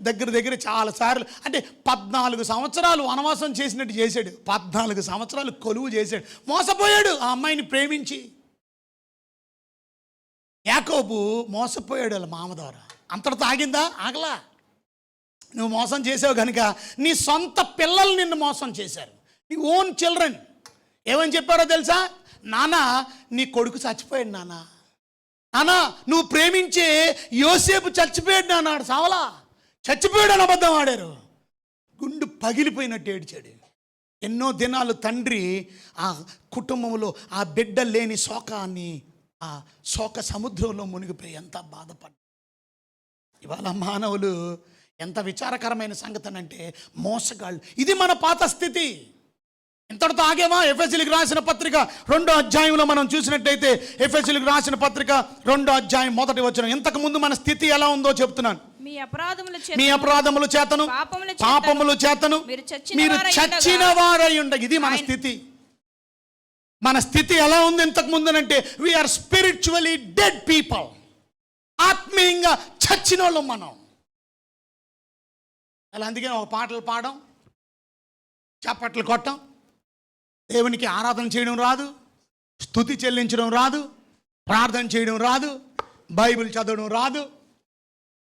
దగ్గర చాలాసార్లు. అంటే 14 సంవత్సరాలు వనవాసం చేసినట్టు చేశాడు. 14 సంవత్సరాలు కొలువు చేశాడు. మోసపోయాడు ఆ అమ్మాయిని ప్రేమించి. యాకోబు మోసపోయాడు వాళ్ళ మామ ద్వారా. అంతటితో ఆగిందా? ఆగలా. నువ్వు మోసం చేసావు కనుక నీ సొంత పిల్లలు నిన్ను మోసం చేశారు. నీ ఓన్ చిల్డ్రన్ ఏమని చెప్పారో తెలుసా? నాన్న, నీ కొడుకు చచ్చిపోయాడు నాన్న. నాన్న, నువ్వు ప్రేమించే యోసేపు చచ్చిపోయాడు నాన్న. సావలా, చచ్చిపోయాడు అని అబద్ధం ఆడారు. గుండు పగిలిపోయినట్టు ఏడ్చాడు. ఎన్నో దినాలు తండ్రి ఆ కుటుంబంలో ఆ బిడ్డ లేని శోకాన్ని, ఆ శోక సముద్రంలో మునిగిపోయి ఎంత బాధపడ్డాడు. ఇవాళ మానవులు ఎంత విచారకరమైన సంగతి అంటే మోసగాళ్ళు. ఇది మన పాత స్థితి. ఇంతటితో ఆగేమా? ఎఫెసీయులకు రాసిన పత్రిక 2వ అధ్యాయంలో మనం చూసినట్టయితే, ఎఫెసీయులకు రాసిన పత్రిక 2వ అధ్యాయం 1వ వచనం. ఇంతకు ముందు మన స్థితి ఎలా ఉందో చెప్తున్నాను. మీ అపరాధముల చేతను పాపముల చేతను మీరు చచ్చిన వారై ఉండ. ఇది మన స్థితి. మన స్థితి ఎలా ఉంది ఇంతకు ముందునంటే, వీఆర్ స్పిరిచువలీ డెడ్ పీపుల్. ఆత్మీయంగా చచ్చిన వాళ్ళం మనం. అలా అందుకే ఒక పాటలు పాడడం, చప్పట్లు కొట్టడం, దేవునికి ఆరాధన చేయడం రాదు, స్తుతి చెల్లించడం రాదు, ప్రార్థన చేయడం రాదు, బైబిల్ చదవడం రాదు,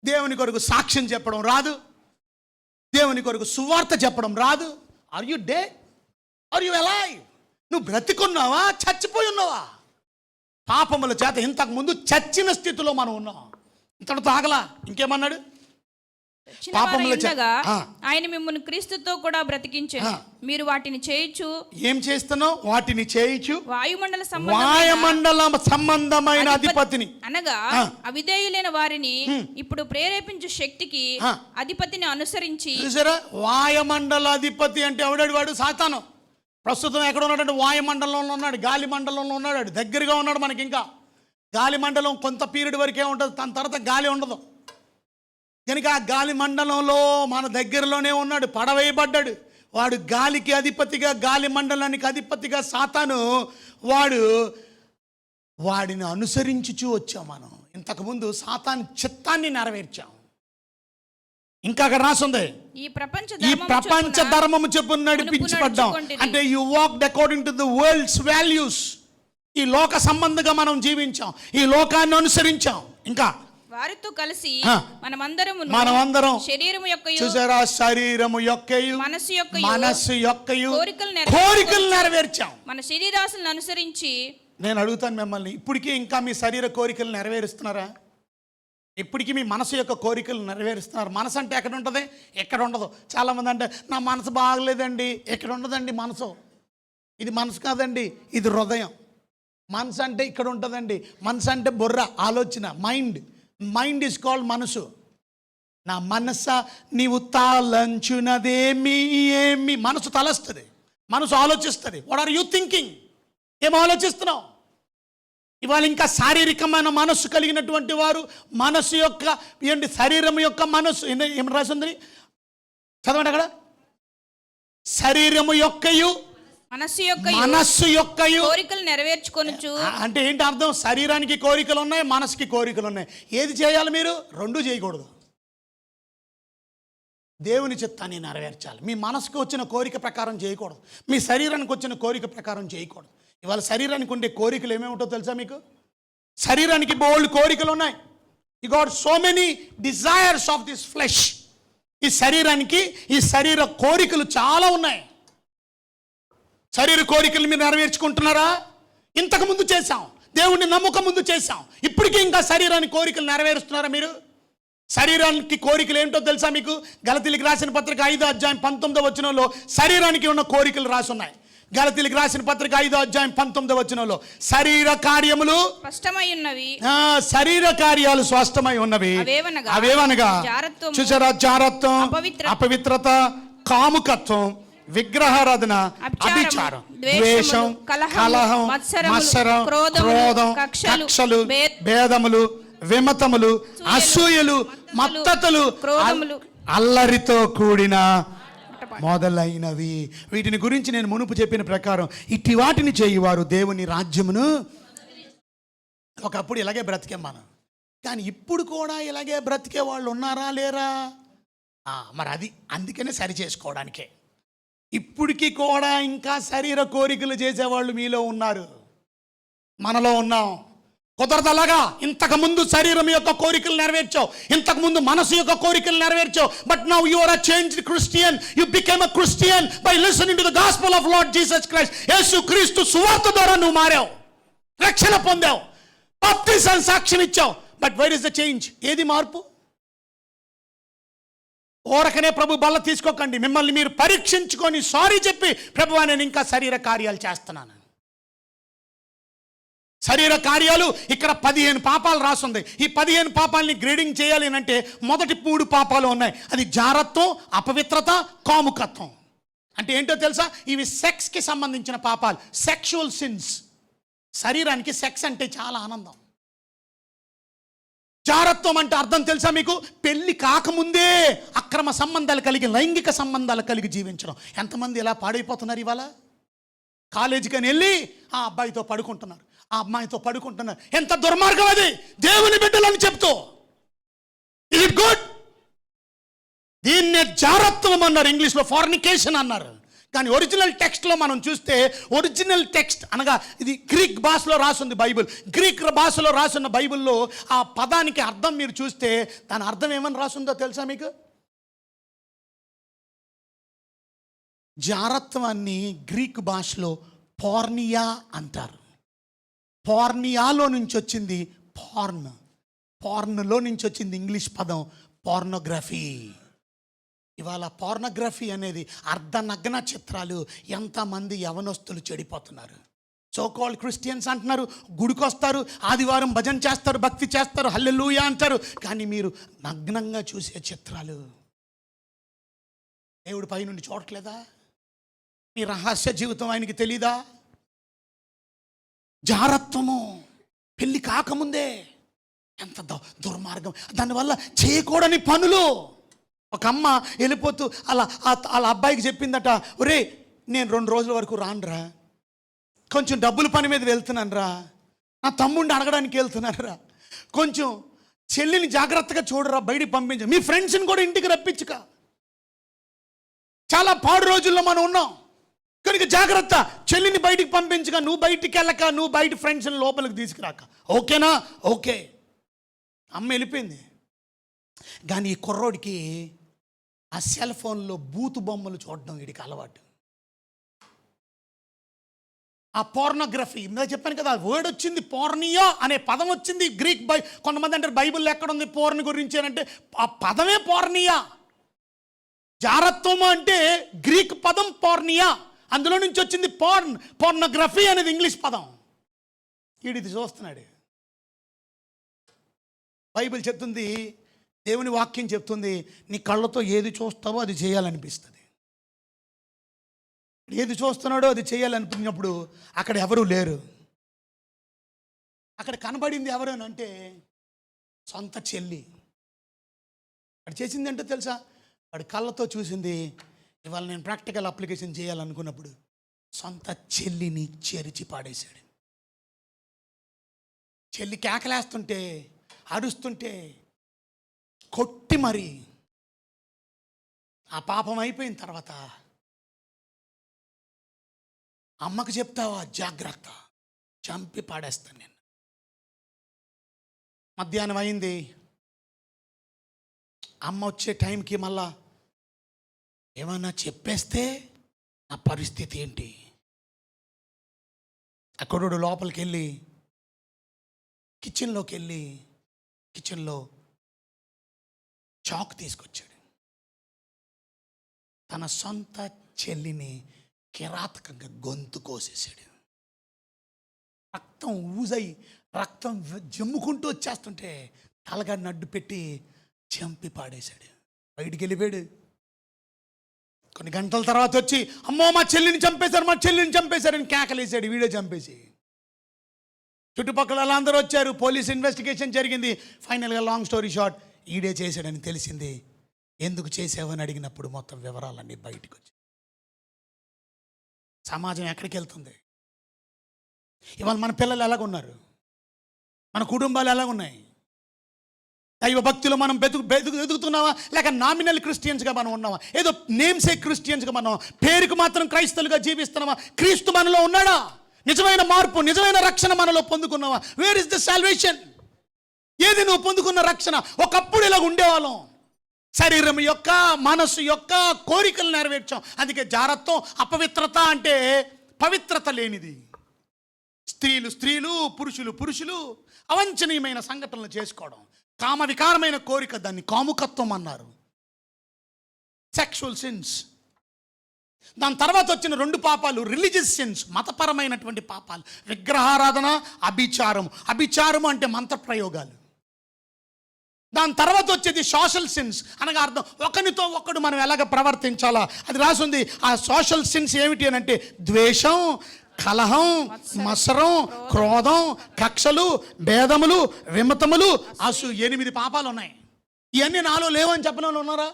దేవుని కొరకు సాక్ష్యం చెప్పడం రాదు, దేవుని కొరకు సువార్త చెప్పడం రాదు. Are you dead? Are you alive? నువ్వు బ్రతికున్నావా, చచ్చిపోయి ఉన్నావా? పాపముల చేత ఇంతకు ముందు చచ్చిన స్థితిలో మనం ఉన్నాం. ఇంతటితో ఆగలా. ఇంకేమన్నాడు? ఆయన మిమ్మల్ని క్రీస్తుతో కూడా బ్రతికించాడు. మీరు వాటిని చేయొచ్చు. ఏం చేస్తున్నావు? వాటిని చేయొచ్చు. వాయుమండల సంబంధమైన అధిపతిని, అనగా అవిధేయులైన వారిని ఇప్పుడు ప్రేరేపించే శక్తికి అధిపతిని అనుసరించి. చూసారా? వాయుమండల అధిపతి అంటే ఎవడాడు? వాడు సాతాను. ప్రస్తుతం ఎక్కడ ఉన్నాడంటే వాయుమండలంలో ఉన్నాడు, గాలి మండలంలో ఉన్నాడు. దగ్గరగా ఉన్నాడు మనకి. ఇంకా గాలి మండలం కొంత పీరియడ్ వరకే ఉంటుంది, దాని తర్వాత గాలి ఉండదు కనుక ఆ గాలి మండలంలో మన దగ్గరలోనే ఉన్నాడు, పడవేయబడ్డాడు. వాడు గాలికి అధిపతిగా, గాలి మండలానికి అధిపతిగా సాతాను. వాడిని అనుసరించుచూ వచ్చాం మనం. ఇంతకుముందు సాతాను చిత్తాన్ని నెరవేర్చాం. ఇంకా అక్కడ రాసుంది, ఈ ప్రపంచ ధర్మము చెప్పున నడిపించబడ్డాం. అంటే you walked according to the world's values. ఈ లోక సంబంధంగా మనం జీవించాం, ఈ లోకాన్ని అనుసరించాం. ఇంకా వారితో కలిసి మనమందరం శరీరము యొక్కయు, చూసారా, శరీరము యొక్కయు మనస్సు యొక్కయు కోరికలు నెరవేర్చాం. మన శరీరాశలను అనుసరించి. నేను అడుగుతాను మిమ్మల్ని, ఇప్పటికీ ఇంకా మీ శరీర కోరికలు నెరవేరుస్తున్నారా? ఇప్పటికీ మీ మనసు యొక్క కోరికలు నెరవేరుస్తున్నారు? మనసు అంటే ఎక్కడ ఉంటుంది? ఎక్కడ ఉండదు. చాలామంది అంటే నా మనసు బాగలేదండి. ఎక్కడ ఉండదండి మనసు? ఇది మనసు కాదండి, ఇది హృదయం. మనసు అంటే ఇక్కడ ఉంటుందండి. మనసు అంటే బుర్ర, ఆలోచన, మైండ్ ఈజ్ కాల్డ్ మనసు. నా మనస నీవు తాళంచునదేమి ఏమి. మనసు తలస్తుంది, మనసు ఆలోచిస్తుంది. What are you thinking? ఏం ఆలోచిస్తున్నావు? ఇవాళ ఇంకా శారీరకమైన మనస్సు కలిగినటువంటి వారు, మనస్సు యొక్క ఏంటి, శరీరం యొక్క మనస్సు ఏమి రాసింది చదవండి అక్కడ. శరీరము యొక్కయు మనస్సు యొక్కయు కోరికలు నెరవేర్చుకొనుచు. అంటే ఏంటి అర్థం? శరీరానికి కోరికలు ఉన్నాయి, మనసుకి కోరికలు ఉన్నాయి. ఏది చేయాలి మీరు? రెండూ చేయకూడదు. దేవుని చిత్తాన్ని నెరవేర్చాలి. మీ మనసుకు వచ్చిన కోరిక ప్రకారం చేయకూడదు, మీ శరీరానికి వచ్చిన కోరిక ప్రకారం చేయకూడదు. ఇవాళ శరీరానికి ఉండే కోరికలు ఏమేమిటో తెలుసా మీకు? శరీరానికి బోల్డ్ కోరికలు ఉన్నాయి. You got so many desires of this flesh. ఈ శరీరానికి ఈ శరీర కోరికలు చాలా ఉన్నాయి. శరీర కోరికలు మీరు నెరవేర్చుకుంటున్నారా? ఇంతకు ముందు చేశాం, దేవుణ్ణి నమ్మకం ముందు చేశాం, ఇప్పటికీ ఇంకా శరీరానికి కోరికలు నెరవేరుస్తున్నారా మీరు? శరీరానికి కోరికలు ఏంటో తెలుసా మీకు? గలతీయులకు రాసిన పత్రిక 5:19 శరీరానికి ఉన్న కోరికలు రాసి ఉన్నాయి. గలతీయులకు రాసిన పత్రిక 5:19 శరీర కార్యములు స్పష్టమై ఉన్నవి, శరీర కార్యాలు స్పష్టమై ఉన్నవి. అవేవనగా చూసారా? జారత్వం, అపవిత్రత, కాముకత్వం, విగ్రహారాధన, అభిచారం, ద్వేషం, కలహం, మత్సరం, క్రోధం, కక్షలు, భేదములు, విమతములు, అసూయలు, మత్తతులు, అల్లరితో కూడిన మొదలైనవి. వీటిని గురించి నేను మునుపు చెప్పిన ప్రకారం ఇట్టి వాటిని చేయువారు దేవుని రాజ్యమును. ఒకప్పుడు ఇలాగే బ్రతికేం మనం, కానీ ఇప్పుడు కూడా ఇలాగే బ్రతికే వాళ్ళు ఉన్నారా లేరా? మరి అది అందుకనే సరి చేసుకోవడానికే. ఇప్పటికీ కూడా ఇంకా శరీర కోరికలు చేసేవాళ్ళు మీలో ఉన్నారు, మనలో ఉన్నాం. కుదరదలాగా. ఇంతకుముందు శరీరం యొక్క కోరికలు నెరవేర్చావు, ఇంతకుముందు మనసు యొక్క కోరికలు నెరవేర్చావు. But now you are a changed Christian. You became a Christian by listening to the gospel of Lord Jesus Christ. Yesu Kristu సువార్త ద్వారా నువ్వు మారావు, రక్షణ పొందావు, బాప్టిజం సాక్ష్యం ఇచ్చావు. But where is the change? ఏది మార్పు? ఓరకనే ప్రభు బల్ల తీసుకోకండి. మిమ్మల్ని మీరు పరీక్షించుకొని సారీ చెప్పి, ప్రభువా నేను ఇంకా శరీర కార్యాలు చేస్తున్నాను. శరీర కార్యాలు ఇక్కడ 15 పాపాలు రాసుంది. ఈ 15 పాపాలని గ్రేడింగ్ చేయాలి అంటే మొదటి 3 పాపాలు ఉన్నాయి. అది జారత్వం, అపవిత్రత, కాముకత్వం. అంటే ఏంటో తెలుసా? ఇవి సెక్స్కి సంబంధించిన పాపాలు, సెక్షువల్ సిన్స్. శరీరానికి సెక్స్ అంటే చాలా ఆనందం. జారత్వం అంటే అర్థం తెలుసా మీకు? పెళ్లి కాకముందే అక్రమ సంబంధాలు కలిగి, లైంగిక సంబంధాలు కలిగి జీవించడం. ఎంతమంది ఇలా పాడైపోతున్నారు ఇవాళ? కాలేజీకి వెళ్ళి ఆ అబ్బాయితో పడుకుంటున్నారు, ఆ అమ్మాయితో పడుకుంటున్నారు. ఎంత దుర్మార్గం అది! దేవుని బిడ్డలని చెప్తూ ఇస్ ఇట్ గుడ్? దీన్నే జారత్వం అన్నారు, ఇంగ్లీష్లో ఫార్నికేషన్ అన్నారు. కానీ ఒరిజినల్ టెక్స్ట్లో మనం చూస్తే, ఒరిజినల్ టెక్స్ట్ అనగా ఇది గ్రీక్ భాషలో రాసుంది బైబిల్. గ్రీక్ భాషలో రాసున్న బైబిల్లో ఆ పదానికి అర్థం మీరు చూస్తే దాని అర్థం ఏమని రాసుందో తెలుసా మీకు? జారత్వాన్ని గ్రీక్ భాషలో పోర్నియా అంటారు. పోర్నియాలో నుంచి వచ్చింది పార్న్, పార్న్లో నుంచి వచ్చింది ఇంగ్లీష్ పదం పోర్నోగ్రఫీ. ఇవాళ పోర్నోగ్రఫీ అనేది అర్ధనగ్న చిత్రాలు. ఎంతమంది యవనస్తులు చెడిపోతున్నారు. సో కాల్డ్ క్రిస్టియన్స్ అంటున్నారు, గుడికి వస్తారు, ఆదివారం భజన చేస్తారు, భక్తి చేస్తారు, హల్లెలూయా అంటారు, కానీ మీరు నగ్నంగా చూసే చిత్రాలు. దేవుడి పై నుండి చూడట్లేదా? మీ రహస్య జీవితం ఆయనకి తెలీదా? జారత్వము పెళ్ళి కాకముందే ఎంత దుర్మార్గం. దానివల్ల చేయకూడని పనులు. ఒక అమ్మ వెళ్ళిపోతూ అలా అబ్బాయికి చెప్పిందట, ఒరే నేను 2 రోజుల వరకు రానురా, కొంచెం డబ్బుల పని మీద వెళ్తున్నాను రా, నా తమ్ముడిని అడగడానికి వెళ్తున్నాను రా, కొంచెం చెల్లిని జాగ్రత్తగా చూడరా, బయటికి పంపించు, మీ ఫ్రెండ్స్ని కూడా ఇంటికి రప్పించుక. చాలా పాడు రోజుల్లో మనం ఉన్నాం కనుక జాగ్రత్త. చెల్లిని బయటికి పంపించక, నువ్వు బయటికి వెళ్ళక, నువ్వు బయట ఫ్రెండ్స్ని లోపలికి తీసుకురాక. ఓకేనా? ఓకే. అమ్మ వెళ్ళిపోయింది. కానీ ఈ కుర్రోడికి ఆ సెల్ ఫోన్లో బూతు బొమ్మలు చూడడం వీడికి అలవాటు. ఆ పోర్నోగ్రఫీ, ఇందా చెప్పాను కదా, వర్డ్ వచ్చింది, పోర్నియా అనే పదం వచ్చింది గ్రీక్. కొంతమంది అంటారు బైబిల్లో ఎక్కడుంది పోర్న్ గురించి అంటే, ఆ పదమే పోర్నియా. జారత్వం అంటే గ్రీక్ పదం పోర్నియా, అందులో నుంచి వచ్చింది పోర్న్. పోర్నోగ్రఫీ అనేది ఇంగ్లీష్ పదం. వీడిది చూస్తున్నాడు. బైబిల్ చెప్తుంది, దేవుని వాక్యం చెప్తుంది, నీ కళ్ళతో ఏది చూస్తావో అది చేయాలనిపిస్తుంది. ఏది చూస్తున్నాడో అది చేయాలనిపించినప్పుడు అక్కడ ఎవరూ లేరు. అక్కడ కనబడింది ఎవరేనంటే సొంత చెల్లి. వాడు చేసింది ఏంటో తెలుసా? వాడి కళ్ళతో చూసింది. ఇవాళ నేను ప్రాక్టికల్ అప్లికేషన్ చేయాలనుకున్నప్పుడు సొంత చెల్లిని చెరిచి పాడేశాడు. చెల్లి కేకలేస్తుంటే, అరుస్తుంటే కొట్టి మరి ఆ పాపం అయిపోయిన తర్వాత అమ్మకు చెప్తావా? జాగ్రత్త, చంపి పాడేస్తాను నేను. మధ్యాహ్నం అయింది. అమ్మ వచ్చే టైంకి మళ్ళా ఏమన్నా చెప్పేస్తే నా పరిస్థితి ఏంటి? అక్కడోడు లోపలికి వెళ్ళి కిచెన్లో చాక్ తీసుకొచ్చాడు. తన సొంత చెల్లిని కిరాతకంగా గొంతు కోసేసాడు. రక్తం ఊజై రక్తం జమ్ముకుంటూ వచ్చేస్తుంటే తలగాడిని అడ్డు పెట్టి చంపి పాడేశాడు. బయటికి వెళ్ళిపోయాడు. కొన్ని గంటల తర్వాత వచ్చి, అమ్మో మా చెల్లిని చంపేశారని కేకలేశాడు. వీడే చంపేసి. చుట్టుపక్కల వాళ్ళందరూ వచ్చారు. పోలీస్ ఇన్వెస్టిగేషన్ జరిగింది. ఫైనల్గా లాంగ్ స్టోరీ షార్ట్, ఈడే చేశాడని తెలిసింది. ఎందుకు చేసావని అడిగినప్పుడు మొత్తం వివరాలన్నీ బయటకు వచ్చాయి. సమాజం ఎక్కడికి వెళ్తుంది? ఇవాళ మన పిల్లలు ఎలాగున్నారు? మన కుటుంబాలు ఎలాగున్నాయి? దైవ భక్తులు మనం ఎదుగుతున్నావా, లేక నామినల్ క్రిస్టియన్స్గా మనం ఉన్నావా? ఏదో నేమ్సేక్ క్రిస్టియన్స్గా మనం పేరుకు మాత్రం క్రైస్తవులుగా జీవిస్తున్నావా? క్రీస్తు మనలో ఉన్నాడా? నిజమైన మార్పు, నిజమైన రక్షణ మనలో పొందుకున్నావా? Where is the salvation? ఏది నువ్వు పొందుకున్న రక్షణ? ఒకప్పుడు ఇలా ఉండేవాళ్ళం. శరీరం యొక్క, మనసు యొక్క కోరికలు నెరవేర్చాం. అందుకే జారత్వం, అపవిత్రత అంటే పవిత్రత లేనిది. స్త్రీలు, పురుషులు అవంఛనీయమైన సంఘటనలు చేసుకోవడం, కామ వికారమైన కోరిక, దాన్ని కాముకత్వం అన్నారు. Sexual since. దాని తర్వాత వచ్చిన 2 పాపాలు రిలీజియస్ సిన్స్, మతపరమైనటువంటి పాపాలు. విగ్రహారాధన, అభిచారం అంటే మంత్ర ప్రయోగాలు. దాని తర్వాత వచ్చేది సోషల్ సిన్స్, అనగా అర్థం ఒకరితో ఒకడు మనం ఎలాగ ప్రవర్తించాలా అది రాసుంది. ఆ సోషల్ సిన్స్ ఏమిటి అని అంటే ద్వేషం, కలహం, మత్సరం, క్రోధం, కక్షలు, భేదములు, విమతములు, 8 పాపాలు ఉన్నాయి. ఇవన్నీ నాలో లేవని చెప్పిన వాళ్ళు ఉన్నారా?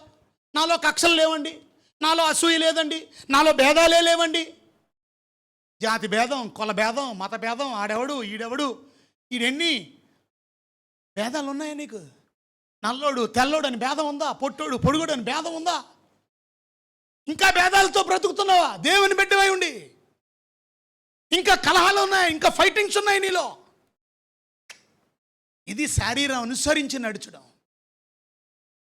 నాలో కక్షలు లేవండి, నాలో అసూయ లేదండి, నాలో భేదాలే లేవండి. జాతి భేదం, కుల భేదం, మత భేదం, ఆడెవడు ఈడెవడు, ఈడెన్ని భేదాలు ఉన్నాయా నీకు? నల్లోడు తెల్లోడు అని భేదం ఉందా? పొట్టోడు పొడుగుడు అని భేదం ఉందా? ఇంకా భేదాలతో బ్రతుకుతున్నావా? దేవుని బిడ్డవై ఉండి ఇంకా కలహాలు ఉన్నాయి, ఇంకా ఫైటింగ్స్ ఉన్నాయి నీలో. ఇది శరీరం అనుసరించి నడుచడం.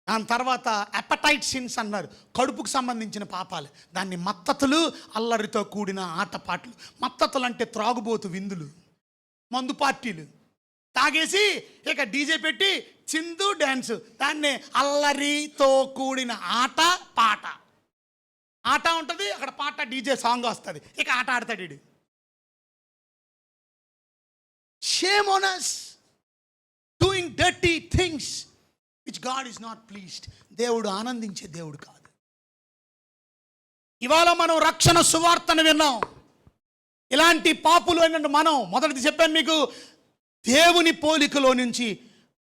దాని తర్వాత అపటైట్ సిన్స్ అన్నారు, కడుపుకు సంబంధించిన పాపాలు. దాన్ని మత్తతులు, అల్లరితో కూడిన ఆటపాటలు. మత్తతులు అంటే త్రాగుబోతు విందులు, మందు పార్టీలు, తాగేసి ఇక డీజే పెట్టి చిందు డ్యాన్స్. దాన్నే అల్లరితో కూడిన ఆట పాట. ఆట ఉంటుంది, అక్కడ పాట, డీజే సాంగ్ వస్తుంది, ఇక ఆట ఆడతాడు వీడు. Shame on us doing dirty things which God is not pleased. దేవుడు ఆనందించే దేవుడు కాదు. ఇవాళ మనం రక్షణ సువార్తను విన్నాం. ఇలాంటి పాపులు అయినట్టు మనం, మొదటిది చెప్పాను మీకు, దేవుని పోలికలో నుంచి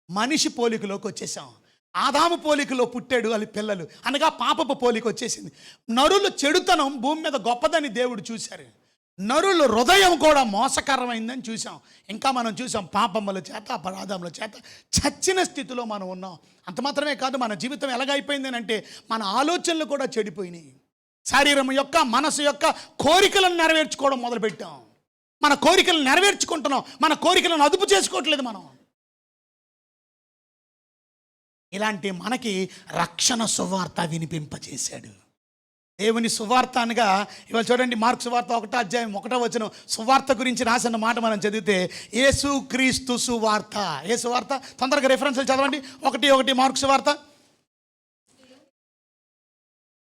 మనిషి పోలికలోకి వచ్చేసాం. ఆదాము పోలికలో పుట్టాడు వాళ్ళ పిల్లలు, అనగా పాపపు పోలిక వచ్చేసింది. నరులు చెడుతనం భూమి మీద గొప్పదని దేవుడు చూశారు. నరులు హృదయం కూడా మోసకరమైందని చూసాం. ఇంకా మనం చూసాం పాపముల చేత, అపరాధముల చేత చచ్చిన స్థితిలో మనం ఉన్నాం. అంత మాత్రమే కాదు, మన జీవితం ఎలాగైపోయింది అని అంటే మన ఆలోచనలు కూడా చెడిపోయినాయి. శరీరం యొక్క, మనసు యొక్క కోరికలను నెరవేర్చుకోవడం మొదలుపెట్టాం. మన కోరికలను నెరవేర్చుకుంటున్నాం, మన కోరికలను అదుపు చేసుకోవట్లేదు మనం. ఇలాంటి మనకి రక్షణ సువార్త వినిపింపజేశాడు దేవుని సువార్త. అనగా ఇవాళ చూడండి, మార్కు సువార్త 1వ అధ్యాయం 1వ వచనం సువార్త గురించి రాసిన మాట మనం చదివితే, యేసు క్రీస్తు సువార్త. ఏ సువార్త? తొందరగా రెఫరెన్స్లు చదవండి. 1:1 మార్కు సువార్త.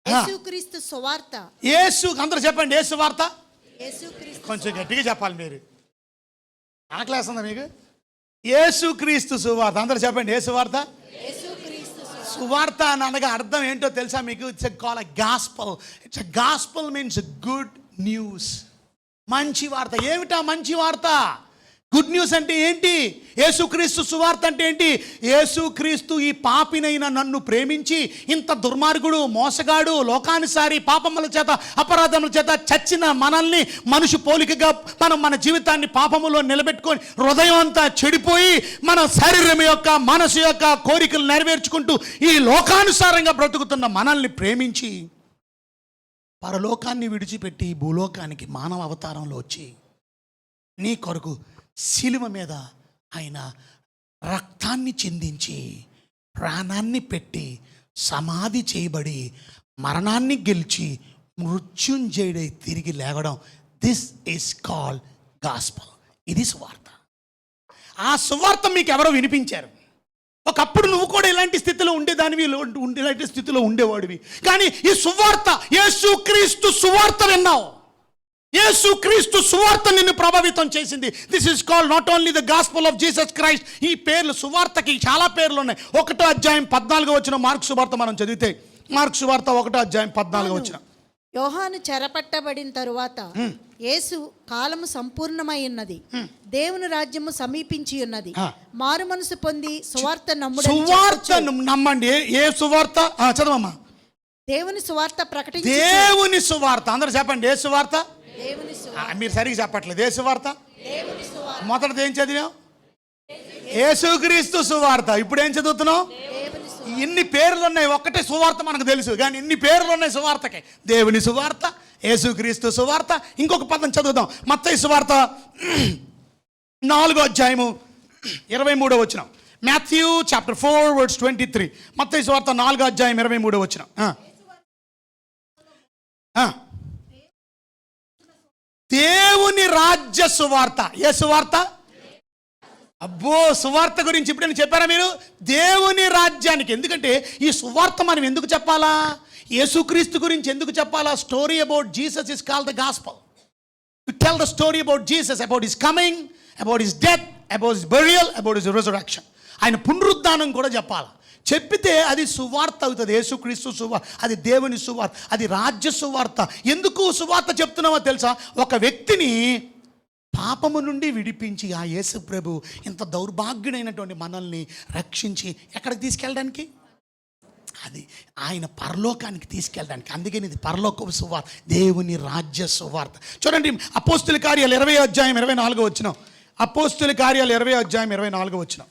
యేసుక్రీస్తు సువార్త. యేసు, అందరూ చెప్పండి, యేసు సువార్త. యేసుక్రీస్తు. కొంచెం గట్టిగా చెప్పాలి మీరు. ఆకలేస్తుందా మీకు? యేసు క్రీస్తు సువార్త. అందరూ చెప్పండి, యేసు సువార్త. సువార్త అని అనగా అర్థం ఏంటో తెలుసా మీకు? It's call a gospel. It's a gospel means good news. మంచి వార్త. ఏమిటా మంచి వార్త? గుడ్ న్యూస్ అంటే ఏంటి? యేసుక్రీస్తు సువార్త అంటే ఏంటి? యేసుక్రీస్తు ఈ పాపినైన నన్ను ప్రేమించి, ఇంత దుర్మార్గుడు, మోసగాడు, లోకానుసారి, పాపముల చేత, అపరాధముల చేత చచ్చిన మనల్ని మనిషి పోలికగా మనం మన జీవితాన్ని పాపములో నిలబెట్టుకొని హృదయం అంతా చెడిపోయి మన శరీరం యొక్క, మనసు యొక్క కోరికలు నెరవేర్చుకుంటూ ఈ లోకానుసారంగా బ్రతుకుతున్న మనల్ని ప్రేమించి పరలోకాన్ని విడిచిపెట్టి భూలోకానికి మానవ అవతారంలో వచ్చి నీ కొరకు శిలువ మీద ఆయన రక్తాన్ని చిందించి ప్రాణాన్ని పెట్టి సమాధి చేయబడి మరణాన్ని గెలిచి మృత్యుంజయుడై తిరిగి లేవడం, దిస్ ఈస్ కాల్డ్ గాస్పల్. ఇది సువార్త. ఆ సువార్త మీకు ఎవరో వినిపించారు. ఒకప్పుడు నువ్వు కూడా ఇలాంటి స్థితిలో ఉండేదానివి, ఇలాంటి స్థితిలో ఉండేవాడివి. కానీ ఈ సువార్త, యేసుక్రీస్తు సువార్త విన్నావు. యేసుక్రీస్తు సువార్త నిన్ను ప్రభావితం చేసింది. This is called not only the gospel of Jesus Christ. ఈ పేర్లు, సువార్తకి చాలా పేర్లు ఉన్నాయి. 1వ అధ్యాయం 14వ వచనం మార్కు సువార్త మనం చదివితే, మార్కు సువార్త 1వ అధ్యాయం 14వ వచనం. యోహాను చెరపట్టబడిన తరువాత యేసు కాలము సంపూర్ణమై ఉన్నది, దేవుని రాజ్యము సమీపించి ఉన్నది, మారు మనసు పొంది సువార్త నమ్ముడు. సువార్త నమ్మండి. ఏ సువార్త? చదవమ్మా. దేవుని సువార్త ప్రకటించి. దేవుని సువార్త. అందరూ చెప్పండి, ఏ సువార్త? దేవుని సువార్త. మీరు సరిగ్గా చెప్పట్లేదు. ఏ సువార్త? మొదటిది ఏం చదివాం? యేసుక్రీస్తు సువార్త. ఇప్పుడు ఏం చదువుతున్నావు? ఇన్ని పేర్లు ఉన్నాయి. ఒక్కటే సువార్త మనకు తెలుసు, కానీ ఇన్ని పేర్లు ఉన్నాయి సువార్తకి. దేవుని సువార్త, యేసుక్రీస్తు సువార్త. ఇంకొక పదం చదువుదాం. మత్తయి సువార్త 4వ అధ్యాయము 23వ వచనం. Matthew chapter 4 verse 23. మత్తయి సువార్త 4వ అధ్యాయం 23వ వచనం. దేవుని రాజ్య సువార్త. ఏ సువార్త? అబ్బో, సువార్త గురించి ఇప్పుడు చెప్పారా మీరు? దేవుని రాజ్యానికి. ఎందుకంటే ఈ సువార్త మనం ఎందుకు చెప్పాలా? యేసుక్రీస్తు గురించి ఎందుకు చెప్పాలా? Story about Jesus is called the gospel. To tell the story about Jesus, about his coming, about his death, about his burial, about his resurrection. ఆయన పునరుద్ధానం కూడా చెప్పాలా. చెప్పితే అది సువార్త అవుతుంది. యేసుక్రీస్తు సువార్త, అది దేవుని సువార్త, అది రాజ్య సువార్త. ఎందుకు సువార్త చెప్తున్నామో తెలుసా? ఒక వ్యక్తిని పాపము నుండి విడిపించి ఆ యేసు ప్రభు ఇంత దౌర్భాగ్యుడైనటువంటి మనల్ని రక్షించి ఎక్కడికి తీసుకెళ్ళడానికి? అది ఆయన పరలోకానికి తీసుకెళ్ళడానికి. అందుకని ఇది పరలోకపు సువార్త, దేవుని రాజ్య సువార్త. చూడండి, అపోస్తుల కార్యాలు 20వ అధ్యాయం 24వ వచనం. అపోస్తుల కార్యాలు 20వ అధ్యాయం 24వ వచనం.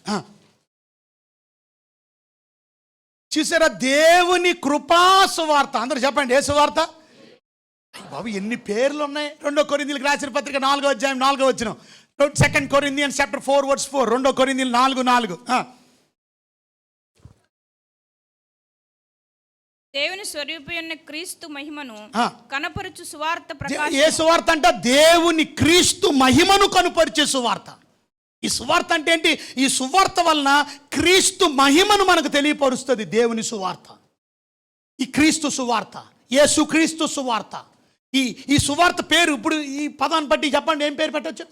చూసారా? దేవుని కృపా సువార్త. అందరూ చెప్పండి, ఏ సువార్త? బాబు, ఎన్ని పేర్లు ఉన్నాయి. 2 కొరింథీయులకు రాసిన పత్రిక 4వ అధ్యాయం 4వ వచనం. 2 కొరింథియన్స్ చాప్టర్ 4 వర్స్ 4. 2 కొరింథీయులు 4:4. దేవుని స్వరూపమైన క్రీస్తు మహిమను కనపరచు సువార్త. ఏ సువార్త అంట? దేవుని క్రీస్తు మహిమను కనుపరిచే సువార్త. ఈ సువార్త అంటే ఏంటి? ఈ సువార్త వలన క్రీస్తు మహిమను మనకు తెలియపరుస్తుంది దేవుని సువార్త. ఈ క్రీస్తు సువార్త, యేసుక్రీస్తు సువార్త. ఈ సువార్త పేరు ఇప్పుడు ఈ పదాన్ని బట్టి చెప్పండి, ఏం పేరు పెట్టచ్చు?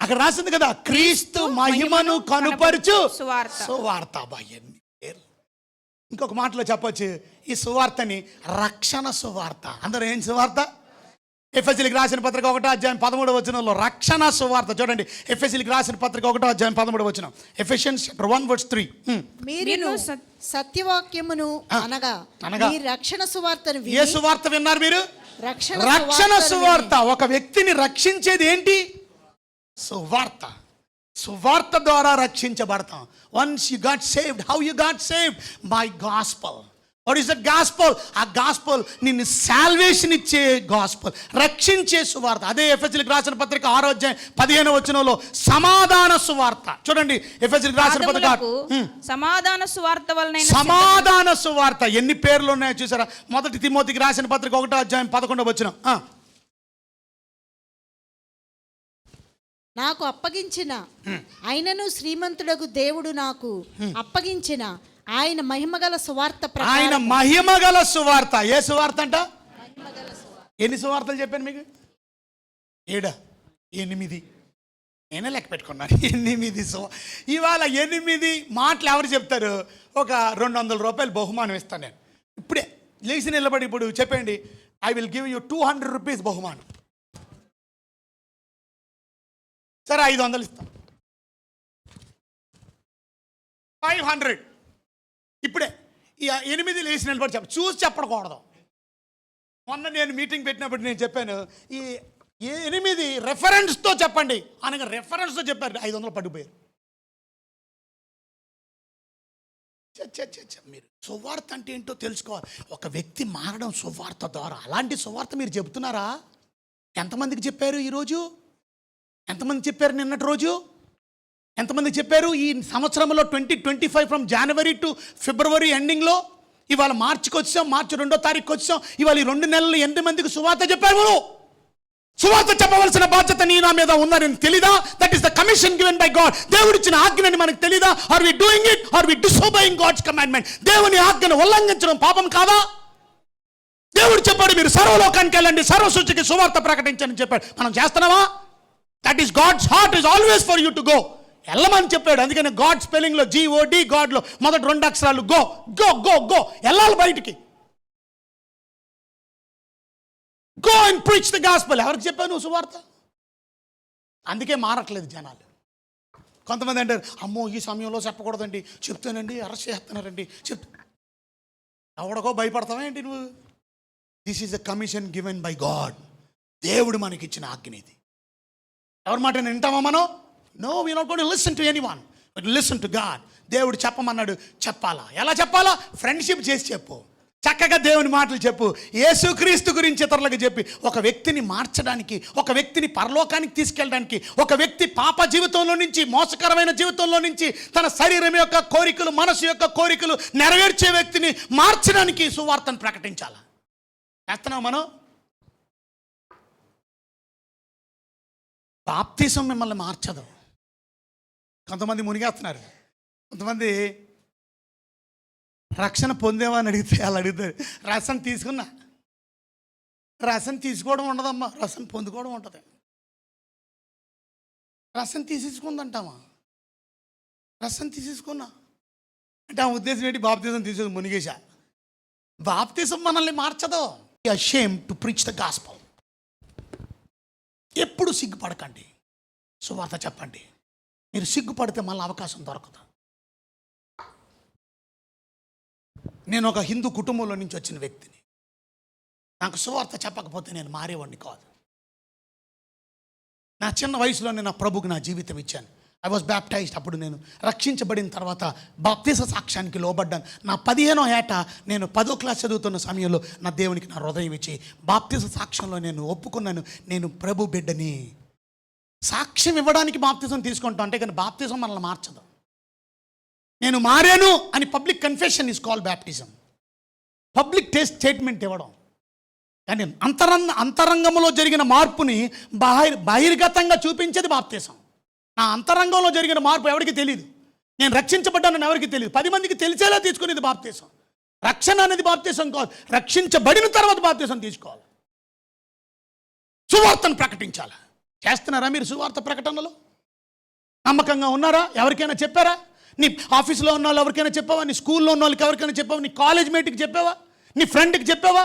అక్కడ రాసింది కదా, క్రీస్తు మహిమను కనుపరచు సువార్త. ఎన్ని పేర్లు! ఇంకొక మాటలో చెప్పొచ్చు, ఈ సువార్తని రక్షణ సువార్త. అందరూ ఏం సువార్త? ఎఫెసీయులకు రాసిన పత్రిక 1వ అధ్యాయం 13వ వచనంలో రక్షణ సువార్త. చూడండి, ఎఫెసీయులకు రాసిన పత్రిక 1వ అధ్యాయం 13వ వచనం. Ephesians chapter 1 verse 3. మీరు సత్యవాక్యమును అనగా ఈ రక్షణ సువార్తను. ఏ సువార్త విన్నారు మీరు? రక్షణ సువార్త. ఒక వ్యక్తిని రక్షించేది ఏంటి? సువార్త. సువార్త ద్వారా రక్షించబడతాం. Once you got saved, how you got saved? By gospel. What is the gospel? ఆ గాస్పల్ నిన్ను సాల్వేషన్ ఇచ్చే గాస్పల్, రక్షించే సువార్త. అదే ఎఫెసీయులకు రాసిన పత్రిక 6వ అధ్యాయం 15వ వచనంలో సమాధాన సువార్త. చూడండి, ఎఫెసీయులకు రాసిన పత్రిక సమాధాన సువార్త వలన. సమాధాన సువార్త. ఎన్ని పేర్లు ఉన్నాయో చూసారా? 1 తిమోతికి రాసిన పత్రిక 1వ అధ్యాయం 11వ వచనం. నాకు అప్పగించిన ఆయనను శ్రీమంతుడకు దేవుడు నాకు అప్పగించిన ఆయన మహిమగల సువార్త. ఆయన మహిమగల సువార్త. ఏ సువార్త అంట? ఎన్ని సువార్తలు చెప్పాను మీకు? 7, 8. నేనే లెక్క పెట్టుకున్నాను. 8. ఇవాళ 8 మాటలు ఎవరు చెప్తారు? ఒక 200 రూపాయలు బహుమానం ఇస్తాను నేను. ఇప్పుడే లేచి నిలబడి ఇప్పుడు చెప్పండి, I will give you 200 rupees బహుమానం. సరే 500 ఇస్తాం, 500. ఇప్పుడే ఈ 8 లేచి నిలబడి చూసి చెప్పకూడదు. మొన్న నేను మీటింగ్ పెట్టినప్పుడు నేను చెప్పాను, ఈ 8 రెఫరెన్స్తో చెప్పండి అనగా రెఫరెన్స్తో చెప్పారు, 500 పడిపోయారు. మీరు సువార్త అంటే ఏంటో తెలుసుకోవాలి. ఒక వ్యక్తి మారడం సువార్త ద్వారా. అలాంటి సువార్త మీరు చెబుతున్నారా? ఎంతమందికి చెప్పారు ఈరోజు? ఎంతమంది చెప్పారు నిన్నటి రోజు? ఎంతమంది చెప్పారు ఈ సంవత్సరంలో 2025 ఫ్రమ్ జనవరి టు ఫిబ్రవరి ఎండింగ్లో? ఇవాళ మార్చికి వచ్చాం, మార్చి 2వ తారీఖుకి వచ్చాం. ఇవాళ ఈ 2 నెలలు ఎంతమందికి సువార్త చెప్పారు? సువార్త చెప్పవలసిన బాధ్యత నీ నా మీద ఉందని తెలీదా? That is the commission given by God. దేవుడిచ్చిన ఆజ్ఞని మనకు తెలీదా? Are we doing it? Are we disobeying God's commandment? దేవుని ఆజ్ఞను ఉల్లంఘించడం పాపం కాదా? దేవుడు చెప్పాడు, మీరు సర్వలోకానికి వెళ్ళండి, సర్వసృష్టికి సువార్త ప్రకటించని చెప్పాడు. మనం చేస్తున్నావా? That is God's heart is always for you to go. వెళ్ళమని చెప్పాడు. అందుకని గాడ్ స్పెల్లింగ్లో GOD, గాడ్లో మొదటి 2 అక్షరాలు గో గో గో గో. వెళ్ళాలి బయటికి. Go and preach the gospel. ఎవరికి చెప్పావు నువ్వు సువార్త? అందుకే మారట్లేదు జనాలు. కొంతమంది అంటారు, అమ్మో ఈ సమయంలో చెప్పకూడదండి, చెప్తానండి అరెస్ట్ చేస్తున్నారండి, ఎవడకో భయపడతావా ఏంటి నువ్వు? This is the commission given by God. దేవుడు మనకిచ్చిన ఆజ్ఞ ఇది. ఎవరి మాట వింటామా మనం? No, we not going to listen to anyone, but listen to God. దేవుడు చెప్పమన్నాడు, చెప్పాలా? ఎలా చెప్పాలా? ఫ్రెండ్షిప్ చేసి చెప్పు, చక్కగా దేవుని మాటలు చెప్పు, యేసుక్రీస్తు గురించి ఇతరులకు చెప్పి ఒక వ్యక్తిని మార్చడానికి, ఒక వ్యక్తిని పరలోకానికి తీసుకెళ్ళడానికి, ఒక వ్యక్తి పాప జీవితంలో నుంచి, మోసకరమైన జీవితంలో నుంచి తన శరీరం యొక్క కోరికలు, మనసు యొక్క కోరికలు నెరవేర్చే వ్యక్తిని మార్చడానికి సువార్తను ప్రకటించాలి. చేస్తున్నాం మనం? బాప్తిసం మిమ్మల్ని మార్చదు. కొంతమంది మునిగేస్తున్నారు, కొంతమంది రక్షణ పొందేవా అని అడిగితే వాళ్ళు అడుగుతారు, రసం తీసుకున్నా. రసం తీసుకోవడం ఉండదమ్మా, రసం పొందుకోవడం ఉంటుంది. రసం తీసేసుకుందంటామా? రసం తీసేసుకున్నా అంటే ఆ ఉద్దేశం ఏంటి? బాప్తిజం తీసేది మునిగేశా. బాప్తిజం మనల్ని మార్చదు. Ashamed to preach the gospel. ఎప్పుడు సిగ్గుపడకండి, సువార్త చెప్పండి. మీరు సిగ్గుపడితే మళ్ళీ అవకాశం దొరకదు. నేను ఒక హిందూ కుటుంబంలో నుంచి వచ్చిన వ్యక్తిని. నాకు సువార్త చెప్పకపోతే నేను మారేవాడిని కాదు. నా చిన్న వయసులోనే నా ప్రభుకి నా జీవితం ఇచ్చాను. I was baptised. అప్పుడు నేను రక్షించబడిన తర్వాత బాప్తిజ సాక్ష్యానికి లోబడ్డాను. నా 15వ ఏట నేను 10వ క్లాస్ చదువుతున్న సమయంలో నా దేవునికి నా హృదయం ఇచ్చి బాప్తిజ సాక్ష్యంలో నేను ఒప్పుకున్నాను, నేను ప్రభు బిడ్డని. సాక్ష్యం ఇవ్వడానికి బాప్తిజం తీసుకుంటాం అంటే, కానీ బాప్తిజం మనల్ని మార్చదు. నేను మారాను అని public confession is called baptism. Public statement ఇవ్వడం. కానీ అంతరంగంలో జరిగిన మార్పుని బహిర్గతంగా చూపించేది బాప్తిజం. నా అంతరంగంలో జరిగిన మార్పు ఎవరికి తెలియదు. నేను రక్షించబడ్డానని ఎవరికి తెలియదు. 10 మందికి తెలిసేలా తీసుకునేది బాప్తిజం. రక్షణ అనేది బాప్తిజం కాదు, రక్షించబడిన తర్వాత బాప్తిజం తీసుకోవాలి. సువార్తను ప్రకటించాలి. చేస్తున్నారా మీరు సువార్త ప్రకటనలో? నమ్మకంగా ఉన్నారా? ఎవరికైనా చెప్పారా? నీ ఆఫీస్లో ఉన్న వాళ్ళు ఎవరికైనా చెప్పావా? నీ స్కూల్లో ఉన్న వాళ్ళకి ఎవరికైనా చెప్పావా? నీ కాలేజ్ మేట్కి చెప్పావా? నీ ఫ్రెండ్కి చెప్పావా?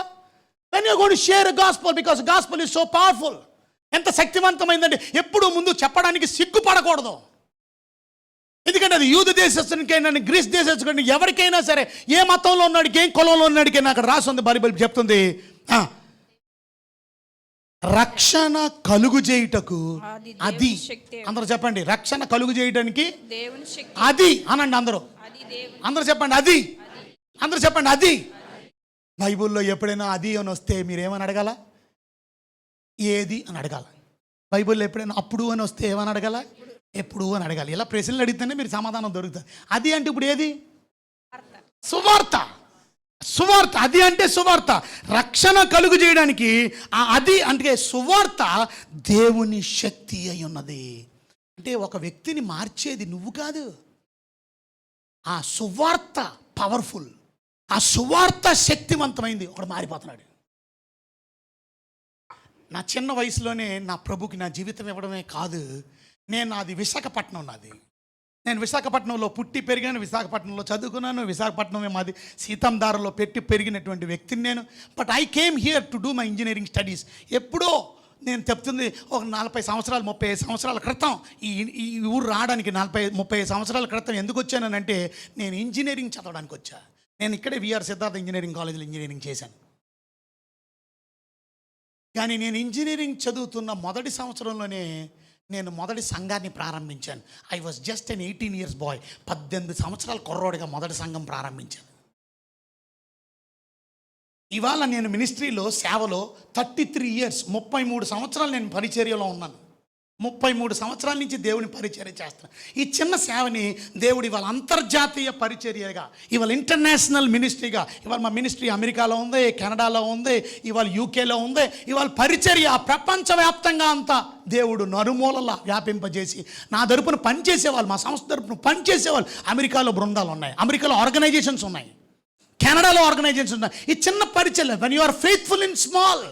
When you going to share a gospel, because gospel is so powerful. ఎంత శక్తివంతమైందండి. ఎప్పుడు ముందు చెప్పడానికి సిగ్గుపడకూడదు. ఎందుకంటే అది యూద దేశస్తునికైనా, గ్రీస్ దేశస్తునికైనా, ఎవరికైనా సరే, ఏ మతంలో ఉన్నాడికి, ఏ కులంలో ఉన్నాడికైనా అక్కడ రాసి ఉంది. బైబిల్ చెప్తుంది, రక్షణ కలుగు చేయుటకు అది. అందరూ చెప్పండి, రక్షణ కలుగు చేయడానికి అది అనండి. అందరూ చెప్పండి అది. అందరూ చెప్పండి అది. బైబిల్లో ఎప్పుడైనా అది అని వస్తే మీరేమని అడగాల? ఏది అని అడగాల. బైబిల్లో ఎప్పుడైనా అప్పుడు అని వస్తే ఏమని అడగాల? ఎప్పుడు అని అడగాలి. ఇలా ప్రశ్నలు అడిగితేనే మీరు సమాధానం దొరుకుతుంది. అది అంటే ఇప్పుడు ఏది? సువార్త. సువార్త అది అంటే సువార్త. రక్షణ కలుగు చేయడానికి అది అంటే సువార్త దేవుని శక్తి అయి ఉన్నది. అంటే ఒక వ్యక్తిని మార్చేది నువ్వు కాదు, ఆ సువార్త పవర్ఫుల్. ఆ సువార్త శక్తివంతమైంది. ఒకడు మారిపోతున్నాడు. నా చిన్న వయసులోనే నా ప్రభుకి నా జీవితం ఇవ్వడమే కాదు, నాది విశాఖపట్నం. నేను విశాఖపట్నంలో పుట్టి పెరిగాను, విశాఖపట్నంలో చదువుకున్నాను. విశాఖపట్నమే మాది. సీతందారులో పెట్టి పెరిగినటువంటి వ్యక్తిని నేను. But I came here to do my engineering studies. ఎప్పుడో నేను చెప్తుంది ఒక 40 సంవత్సరాలు 35 సంవత్సరాల క్రితం ఈ ఊరు రావడానికి 35 సంవత్సరాల క్రితం ఎందుకు వచ్చానంటే నేను ఇంజనీరింగ్ చదవడానికి వచ్చా. నేను ఇక్కడే విఆర్ సిద్ధార్థ ఇంజనీరింగ్ కాలేజీలో ఇంజనీరింగ్ చేశాను. కానీ నేను ఇంజనీరింగ్ చదువుతున్న మొదటి సంవత్సరంలోనే నేను మొదటి సంఘాన్ని ప్రారంభించాను. I was just an 18 years boy. 18 సంవత్సరాల కుర్రోడిగా మొదటి సంఘం ప్రారంభించాను. ఇవాళ నేను మినిస్ట్రీలో సేవలో 33 years 33 సంవత్సరాలు నేను పరిచర్యలో ఉన్నాను. 33 సంవత్సరాల నుంచి దేవుని పరిచర్య చేస్తాను. ఈ చిన్న సేవని దేవుడు ఇవాళ అంతర్జాతీయ పరిచర్యగా, ఇవాళ ఇంటర్నేషనల్ మినిస్ట్రీగా, ఇవాళ మా మినిస్ట్రీ అమెరికాలో ఉంది, కెనడాలో ఉంది, ఇవాళ యూకేలో ఉంది. ఇవాళ పరిచర్య ప్రపంచవ్యాప్తంగా అంతా దేవుడు నలుమూలలా వ్యాపింపజేసి నా తరపున పనిచేసేవాళ్ళు, మా సంస్థ తరపున పనిచేసేవాళ్ళు అమెరికాలో బృందాలు ఉన్నాయి, అమెరికాలో ఆర్గనైజేషన్స్ ఉన్నాయి, కెనడాలో ఆర్గనైజేషన్స్ ఉన్నాయి. ఈ చిన్న పరిచర్య, when you are faithful in small.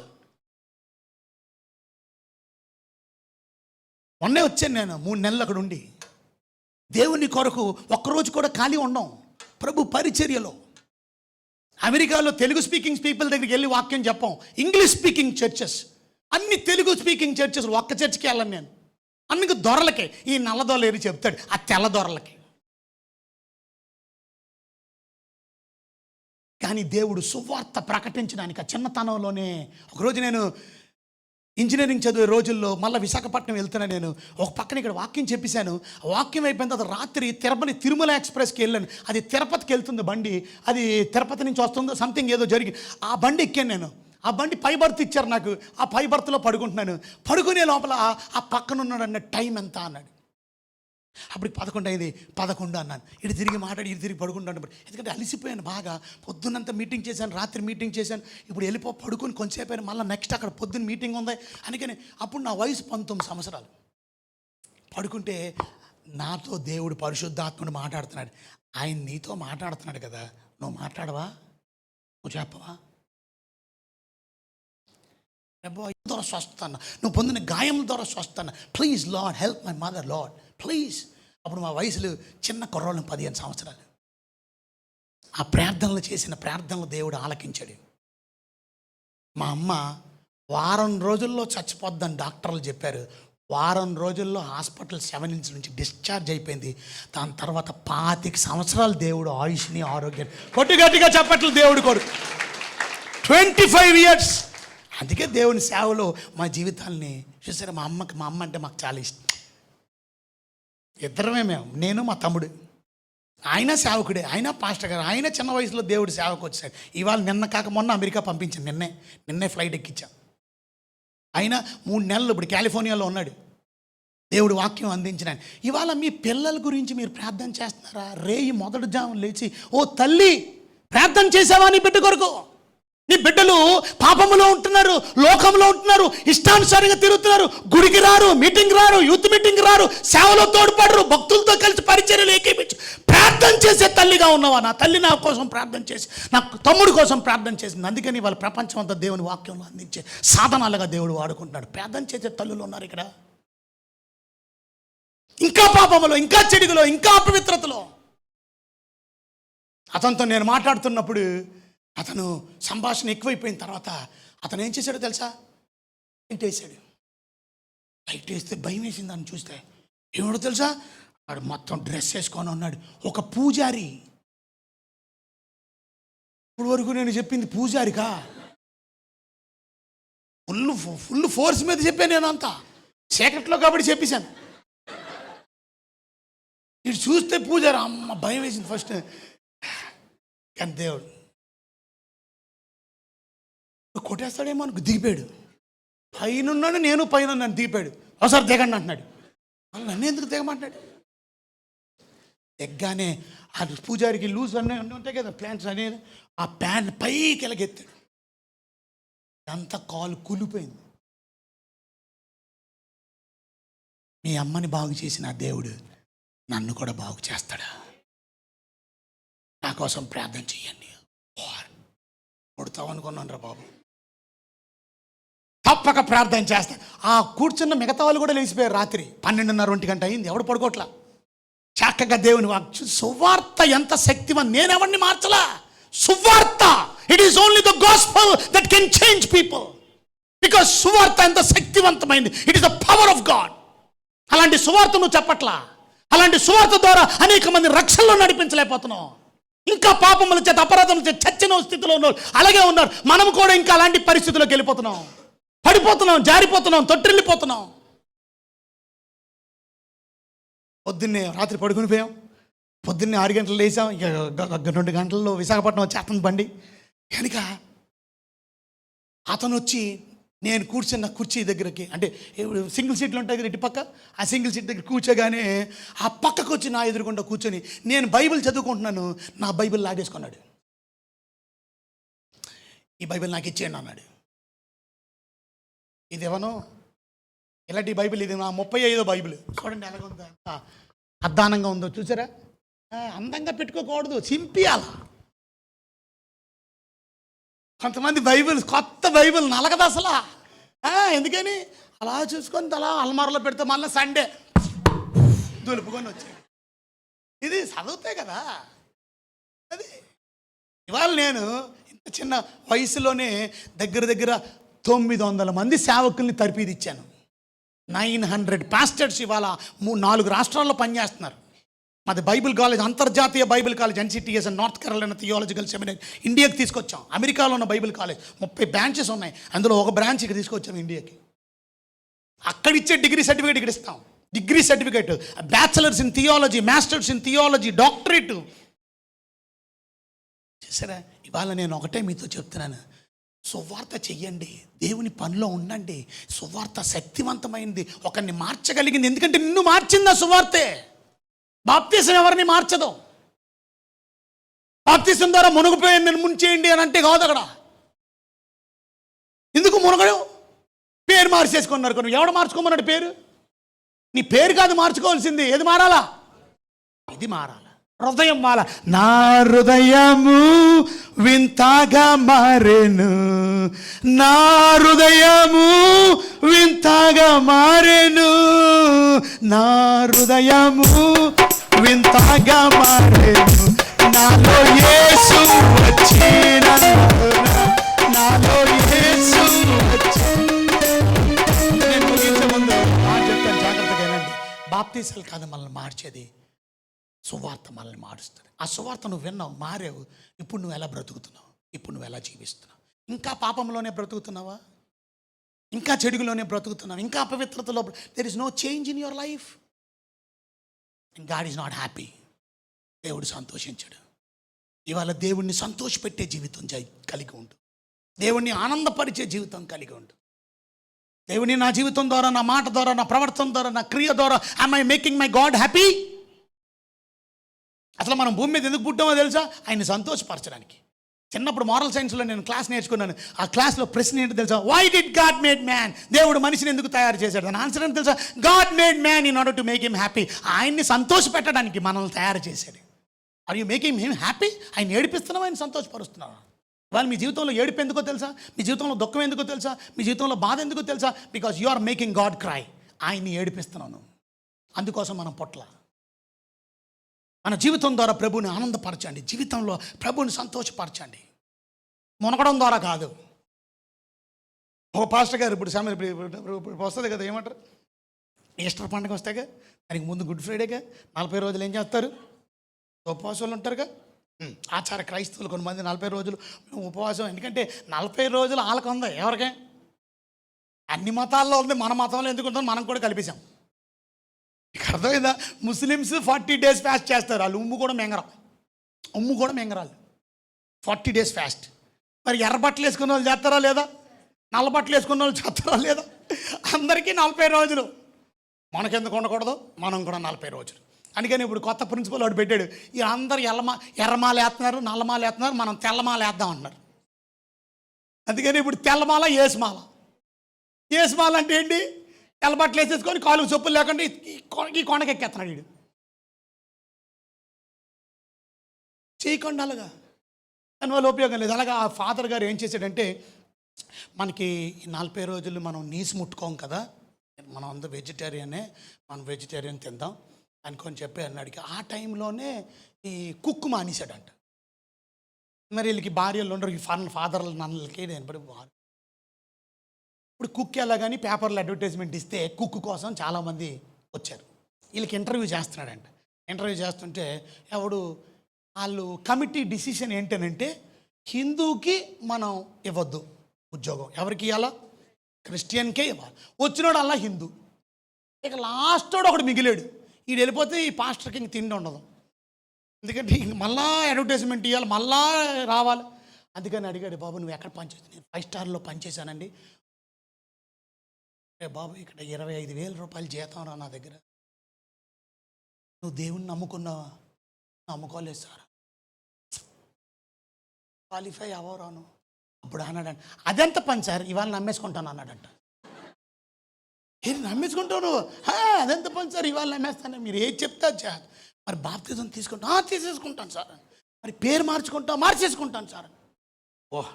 మొన్నే వచ్చాను నేను 3 నెలలు అక్కడ ఉండి. దేవుని కొరకు ఒక్కరోజు కూడా ఖాళీ ఉండం ప్రభు పరిచర్యలో. అమెరికాలో తెలుగు స్పీకింగ్ పీపుల్ దగ్గరికి వెళ్ళి వాక్యం చెప్పాం. ఇంగ్లీష్ స్పీకింగ్ చర్చెస్, అన్ని తెలుగు స్పీకింగ్ చర్చెస్, ఒక్క చర్చికి వెళ్ళను నేను. అందుకు దొరలకే, ఈ నల్లదొరలేరు చెప్తాడు, ఆ తెల్ల దొరలకి. కానీ దేవుడు సువార్త ప్రకటించడానికి ఆ చిన్నతనంలోనే, ఒకరోజు నేను ఇంజనీరింగ్ చదివే రోజుల్లో మళ్ళీ విశాఖపట్నం వెళ్తున్నా. నేను ఒక పక్కన ఇక్కడ వాక్యం చెప్పేశాను. వాక్యం అయిపోయిన తర్వాత రాత్రి తిరుమల ఎక్స్ప్రెస్కి వెళ్ళాను. అది తిరుపతికి వెళ్తుంది బండి, అది తిరుపతి నుంచి వస్తుందో సంథింగ్ ఏదో జరిగి ఆ బండి ఎక్కాను నేను. ఆ బండి పై బర్త్ ఇచ్చారు నాకు. ఆ పై బర్త్లో పడుకుంటున్నాను. పడుకునే లోపల ఆ పక్కన ఉన్నాడు అన్న టైం ఎంత అన్నాడు. అప్పుడు 11 అయింది. 11 అన్నాను. ఇటు తిరిగి మాట్లాడి ఇటు తిరిగి పడుకుంటాను. ఎందుకంటే అలిసిపోయాను బాగా. పొద్దున్నంతా మీటింగ్ చేశాను, రాత్రి మీటింగ్ చేశాను. ఇప్పుడు పడుకొని కొంచెంసేపు అయినా మళ్ళీ నెక్స్ట్ అక్కడ పొద్దున్న మీటింగ్ ఉంది. అందుకని అప్పుడు నా వయసు 19 సంవత్సరాలు. పడుకుంటే నాతో దేవుడు పరిశుద్ధాత్ముడు మాట్లాడుతున్నాడు. ఆయన నీతో మాట్లాడుతున్నాడు కదా, నువ్వు మాట్లాడవా, నువ్వు చెప్పవా? ద్వారా స్వస్థత, నువ్వు పొందిన గాయం ద్వారా స్వస్థత, please lord help my mother lord please. అప్పుడు మా వయసులు చిన్న కుర్రోళ్ళని 15 సంవత్సరాలు. ఆ ప్రార్థనలు చేసిన ప్రార్థనలు దేవుడు ఆలకించాడు. మా అమ్మ వారం రోజుల్లో చచ్చిపోద్దని డాక్టర్లు చెప్పారు. వారం రోజుల్లో హాస్పిటల్ 7 నుంచి డిశ్చార్జ్ అయిపోయింది. దాని తర్వాత 25 సంవత్సరాలు దేవుడు ఆయుష్ని ఆరోగ్యాన్ని గట్టిగా చెప్పట్లు దేవుడు కొడుకు 25 years. అందుకే దేవుని సేవలో మా జీవితాల్ని చూసారా. మా అమ్మ అంటే మాకు చాలా ఇష్టం. ఇద్దరమే మేము, నేను మా తమ్ముడు. ఆయన సేవకుడే, ఆయన పాస్టర్ గారు. ఆయన చిన్న వయసులో దేవుడు సేవకు వచ్చాడు. ఇవాళ నిన్న కాక మొన్న అమెరికా పంపించాను. నిన్నే ఫ్లైట్ ఎక్కించాం. ఆయన 3 నెలలు ఇప్పుడు కాలిఫోర్నియాలో ఉన్నాడు. దేవుడు వాక్యం అందించిన. ఇవాళ మీ పిల్లల గురించి మీరు ప్రార్థన చేస్తున్నారా? రేయి మొదటి జాము లేచి, ఓ తల్లి ప్రార్థన చేసావా నీ బిడ్డ కొరకు? నీ బిడ్డలు పాపములో ఉంటున్నారు, లోకంలో ఉంటున్నారు, ఇష్టానుసారంగా తిరుగుతున్నారు, గుడికి రారు, మీటింగ్ రారు, యూత్ మీటింగ్ రారు, సేవలో తోడ్పడరు, భక్తులతో కలిసి పరిచర్యలు ఏకీపించి ప్రార్థన చేసే తల్లిగా ఉన్నావా? నా తల్లి నా కోసం ప్రార్థన చేసి, నా తమ్ముడి కోసం ప్రార్థన చేసింది. అందుకని వాళ్ళ ప్రపంచం అంతా దేవుని వాక్యంలో అందించే సాధనాలుగా దేవుడు వాడుకుంటున్నాడు. ప్రార్థన చేసే తల్లులు ఉన్నారు ఇక్కడ. ఇంకా పాపములో, ఇంకా చెడుగులో, ఇంకా అపవిత్రతలో. అతనితో నేను మాట్లాడుతున్నప్పుడు అతను సంభాషణ ఎక్కువైపోయిన తర్వాత అతను ఏం చేశాడో తెలుసా? లైట్ వేసాడు. లైట్ వేస్తే భయం వేసింది. దాన్ని చూస్తే ఏమిటో తెలుసా? వాడు మొత్తం డ్రెస్ వేసుకొని ఉన్నాడు. ఒక పూజారి. ఇప్పుడు వరకు నేను చెప్పింది పూజారికా? ఫుల్ ఫోర్స్ మీద చెప్పాను. నేను అంతా చీకట్లో కాబట్టి చెప్పేశాను. ఇటు చూస్తే పూజారి. అమ్మ భయం వేసింది ఫస్ట్. కానీ దేవుడు కొట్టేస్తాడేమో అనుకు దిగిపోయాడు. పైన ఉన్నాడు, నేను పైన నన్ను దిగిపోయాడు. ఒకసారి దిగండి అంటున్నాడు. వాళ్ళు నన్ను ఎందుకు దిగమంటున్నాడు? దిగ్గానే ఆ పూజారికి లూజ్ అన్నీ ఉంటాయి కదా ప్యాంట్స్ అనేది, ఆ ప్యాంట్ పైకి ఎలాగెత్తాడు. అంత కాలు కూలిపోయింది. మీ అమ్మని బాగు చేసిన దేవుడు నన్ను కూడా బాగు చేస్తాడా? నా కోసం ప్రార్థన చెయ్యండి. కొడతావు అనుకున్నాను రా బాబు. తప్పక ప్రార్థన చేస్తా. ఆ కూర్చున్న మిగతా వాళ్ళు కూడా లేచిపోయారు. రాత్రి 12:30 గంట అయింది. ఎవడు పడుకోట్లా. చక్కగా దేవుని వాక్యం. సువార్త ఎంత శక్తివంతం. నేను ఎవరిని మార్చలా. సువార్త, it is only the gospel that can change people. Because సువార్త ఎంత శక్తివంతమైంది. It is the power of God. అలాంటి సువార్త నువ్వు చెప్పట్లా. అలాంటి సువార్త ద్వారా అనేక మంది రక్షణలో నడిపించలేకపోతున్నావు. ఇంకా పాపముల చేత అపరాధముల చేత చచ్చిన స్థితిలో ఉన్నారు, అలాగే ఉన్నారు. మనం కూడా ఇంకా అలాంటి పరిస్థితుల్లోకి వెళ్ళిపోతున్నాం, పడిపోతున్నాం, జారిపోతున్నాం, తొట్టిల్లిపోతున్నాం. పొద్దున్నే రాత్రి పడుకుని పోయాం, పొద్దున్నే 6 గంటలు లేసాం, ఇక 2 గంటల్లో విశాఖపట్నం వచ్చి అతను బండి కనుక అతను వచ్చి నేను కూర్చున్న కుర్చీ దగ్గరకి, అంటే సింగిల్ సీట్లు ఉంటాయి కదా ఇటు పక్క, ఆ సింగిల్ సీట్ దగ్గర కూర్చోగానే ఆ పక్కకు వచ్చి నా ఎదురుకుండా కూర్చొని నేను బైబిల్ చదువుకుంటున్నాను, నా బైబిల్ లాగేసుకున్నాడు. ఈ బైబిల్ నాకు ఇచ్చేయండి అన్నాడు. ఇది ఎవనో ఇలాంటి బైబిల్, ఇది నా 35వ బైబిల్. చూడండి ఎలాగుందో, ఎంత అద్దానంగా ఉందో చూసారా. అందంగా పెట్టుకోకూడదు, సింపియాల. కొంతమంది బైబిల్, కొత్త బైబిల్ నలగదు అసలు. ఎందుకని అలా చూసుకొని అలా అల్మార్లో పెడితే మళ్ళీ సండే దులుపుకొని వచ్చాయి. ఇది చదివితే కదా అది. ఇవాళ నేను ఇంత చిన్న వయసులోనే దగ్గర దగ్గర 900 మంది సేవకుల్ని తరపీదిచ్చాను. 900 పాస్టర్స్ ఇవాళ 4 రాష్ట్రాల్లో పనిచేస్తున్నారు. మాది బైబిల్ కాలేజ్, అంతర్జాతీయ Bible college, NCTS north Carolina theological seminary ఇండియాకి తీసుకొచ్చాం. అమెరికాలో ఉన్న బైబిల్ కాలేజ్ 30 బ్రాంచెస్ ఉన్నాయి, అందులో ఒక బ్రాంచ్ ఇక్కడ తీసుకొచ్చాం ఇండియాకి. అక్కడ ఇచ్చే డిగ్రీ సర్టిఫికేట్ ఇక్కడ ఇస్తాం. Degree certificate, bachelors in theology, masters in theology, doctorate. చూసారా, ఇవాళ నేను ఒకటే మీతో చెప్తున్నాను, సువార్త చెయ్యండి, దేవుని పనిలో ఉండండి. సువార్త శక్తివంతమైంది, ఒకరిని మార్చగలిగింది. ఎందుకంటే నిన్ను మార్చిందా సువార్తే. బాప్తీసం ఎవరిని మార్చదు. బాప్తీసం ద్వారా మునిగిపోయాను నేను ముంచేయండి అని అంటే కాదు. అక్కడ ఎందుకు మునగడు? పేరు మార్చేసుకున్నారు. కొన్ని ఎవడు మార్చుకోమన్నాడు పేరు? నీ పేరు కాదు మార్చుకోవాల్సింది. ఏది మారాలా? ఇది మారాలా. హృదయం మాల. నా హృదయము వింతగా మారెను, నా హృదయము వింతగా మారెను, నా హృదయము వింతగా మారెను, నాలో యేసు వచ్చినందున, నాలో యేసు వచ్చి. నేను ముగించే ముందు చెప్తాను, జాగ్రత్తగా వినండి. బాప్తీసాలు కాదు మనల్ని మార్చేది, సువార్త మనల్ని మారుస్తుంది. ఆ సువార్త నువ్వు విన్నావు, మారావు. ఇప్పుడు నువ్వు ఎలా బ్రతుకుతున్నావు? ఇప్పుడు నువ్వు ఎలా జీవిస్తున్నావు? ఇంకా పాపంలోనే బ్రతుకుతున్నావా? ఇంకా చెడుగులోనే బ్రతుకుతున్నావు? ఇంకా అపవిత్రతలో? There is no change in your life. And God is not happy. దేవుడు సంతోషించడు. ఇవాళ దేవుణ్ణి సంతోషపెట్టే జీవితం కలిగి ఉండు. దేవుణ్ణి ఆనందపరిచే జీవితం కలిగి ఉండు. దేవుని నా జీవితం ద్వారా, నా మాట ద్వారా, నా ప్రవర్తన ద్వారా, నా క్రియ ద్వారా am I making my God happy? అసలు మనం భూమి మీద ఎందుకు పుట్టామో తెలుసా? ఆయన్ని సంతోషపరచడానికి. చిన్నప్పుడు మోరల్ సైన్స్లో నేను క్లాస్ నేర్చుకున్నాను. ఆ క్లాస్లో ప్రశ్న ఏంటో తెలుసా? Why did God made man? దేవుడు మనిషిని ఎందుకు తయారు చేశాడు? దాని ఆన్సర్ ఏంటో తెలుసా? God made man in order to make him happy. ఆయన్ని సంతోషపెట్టడానికి మనల్ని తయారు చేశాడు. Are you making him happy? ఆయన ఏడిపిస్తున్నావా, ఆయన సంతోషపరుస్తున్నావా? వాళ్ళు మీ జీవితంలో ఏడుపు ఎందుకో తెలుసా? మీ జీవితంలో దుఃఖం ఎందుకో తెలుసా? మీ జీవితంలో బాధ ఎందుకో తెలుసా? Because you are making God cry. ఆయన్ని ఏడిపిస్తున్నాను. అందుకోసం మనం పొట్ల మన జీవితం ద్వారా ప్రభువుని ఆనందపరచండి. జీవితంలో ప్రభువుని సంతోషపరచండి. మునగడం ద్వారా కాదు. ఒక పాస్టర్ గారు ఇప్పుడు వస్తుంది కదా, ఏమంటారు, ఈస్టర్ పండుగ వస్తాయిగా, దానికి ముందు గుడ్ ఫ్రైడేగా 40 రోజులు ఏం చేస్తారు? ఉపవాసాలు ఉంటారుగా. ఆచార క్రైస్తవులు కొంతమంది 40 రోజులు ఉపవాసం. ఎందుకంటే 40 రోజులు వాళ్ళకు ఉంది, ఎవరికే? అన్ని మతాల్లో ఉంది. మన మతంలో ఎందుకు ఉంటుందో మనం కూడా కలిపేశాం. అర్థమైందా? ముస్లిమ్స్ 40 days ఫాస్ట్ చేస్తారు. వాళ్ళు ఉమ్ము కూడా మెంగరాలు 40 days ఫాస్ట్. మరి ఎర్ర బట్టలు వేసుకున్న వాళ్ళు చేస్తారా లేదా? నల్ల బట్టలు వేసుకున్న వాళ్ళు చేస్తారా లేదా? అందరికీ 40 రోజులు. మనకెందుకు ఉండకూడదు? మనం కూడా 40 రోజులు. అందుకని ఇప్పుడు కొత్త ప్రిన్సిపల్ వాడు పెట్టాడు, ఈ అందరు ఎర్రమాల వేస్తున్నారు, నల్లమాల వేస్తున్నారు, మనం తెల్లమాల వేద్దాం అంటున్నారు. అందుకని ఇప్పుడు తెల్లమాల, ఏసుమాల. ఏసుమాల అంటే ఏంటి? తెల్లబట్టలు వేసేసుకొని కాలుకు చెప్పులు లేకుండా ఈ కొండకి ఎక్కేస్తున్నాడు వీడు. చేయకుండా అలాగా దానివల్ల ఉపయోగం లేదు. అలాగా ఆ ఫాదర్ గారు ఏం చేశాడంటే, మనకి 40 రోజులు మనం నీసు ముట్టుకోం కదా, మనం అందరూ వెజిటేరియనే, మనం వెజిటేరియన్ తిందాం అనుకొని చెప్పి అన్నాడికి. ఆ టైంలోనే ఈ కుక్కు మానేశాడంట. మరి వీళ్ళకి భార్యలు ఉండరు, ఈ ఫాదర్లు నన్నలకి నేను ఇప్పుడు కుక్ ఎలాగని పేపర్లో అడ్వర్టైజ్మెంట్ ఇస్తే కుక్ కోసం చాలామంది వచ్చారు. వీళ్ళకి ఇంటర్వ్యూ చేస్తున్నాడంట. ఇంటర్వ్యూ చేస్తుంటే ఎవడు వాళ్ళు కమిటీ డిసిషన్ ఏంటనంటే హిందూకి మనం ఇవ్వద్దు ఉద్యోగం. ఎవరికి ఇవ్వాలా? క్రిస్టియన్కే ఇవ్వాలి. వచ్చినోడు అలా హిందూ. ఇక లాస్ట్ వాడు ఒకడు మిగిలాడు. వీడు వెళ్ళిపోతే ఈ పాస్టర్కి ఇంక తిండి ఉండదు. ఎందుకంటే ఇంక మళ్ళా అడ్వర్టైజ్మెంట్ ఇవ్వాలి, మళ్ళా రావాలి. అందుకని అడిగాడు, బాబు నువ్వు ఎక్కడ పనిచేస్తావు? నేను 5 స్టార్లో పనిచేశానండి. బాబు ఇక్కడ 25,000 రూపాయలు జీతం రా నా దగ్గర. నువ్వు దేవుణ్ణి నమ్ముకున్నావా? నమ్ముకోలేదు సార్. క్వాలిఫై అవ్వరాను. అప్పుడు అన్నాడంట, అదెంత పని సార్? ఇవాళ నమ్మేసుకుంటాను అన్నాడంట. ఏది నమ్మేసుకుంటావు నువ్వు? అదెంత పని సార్? ఇవాళ నమ్మేస్తాను. మీరు ఏది చెప్తా చేయాలి. మరి బాప్తిజం తీసుకుంటా? తీసేసుకుంటాను సార్. మరి పేరు మార్చేసుకుంటాను సార్. ఓహ్,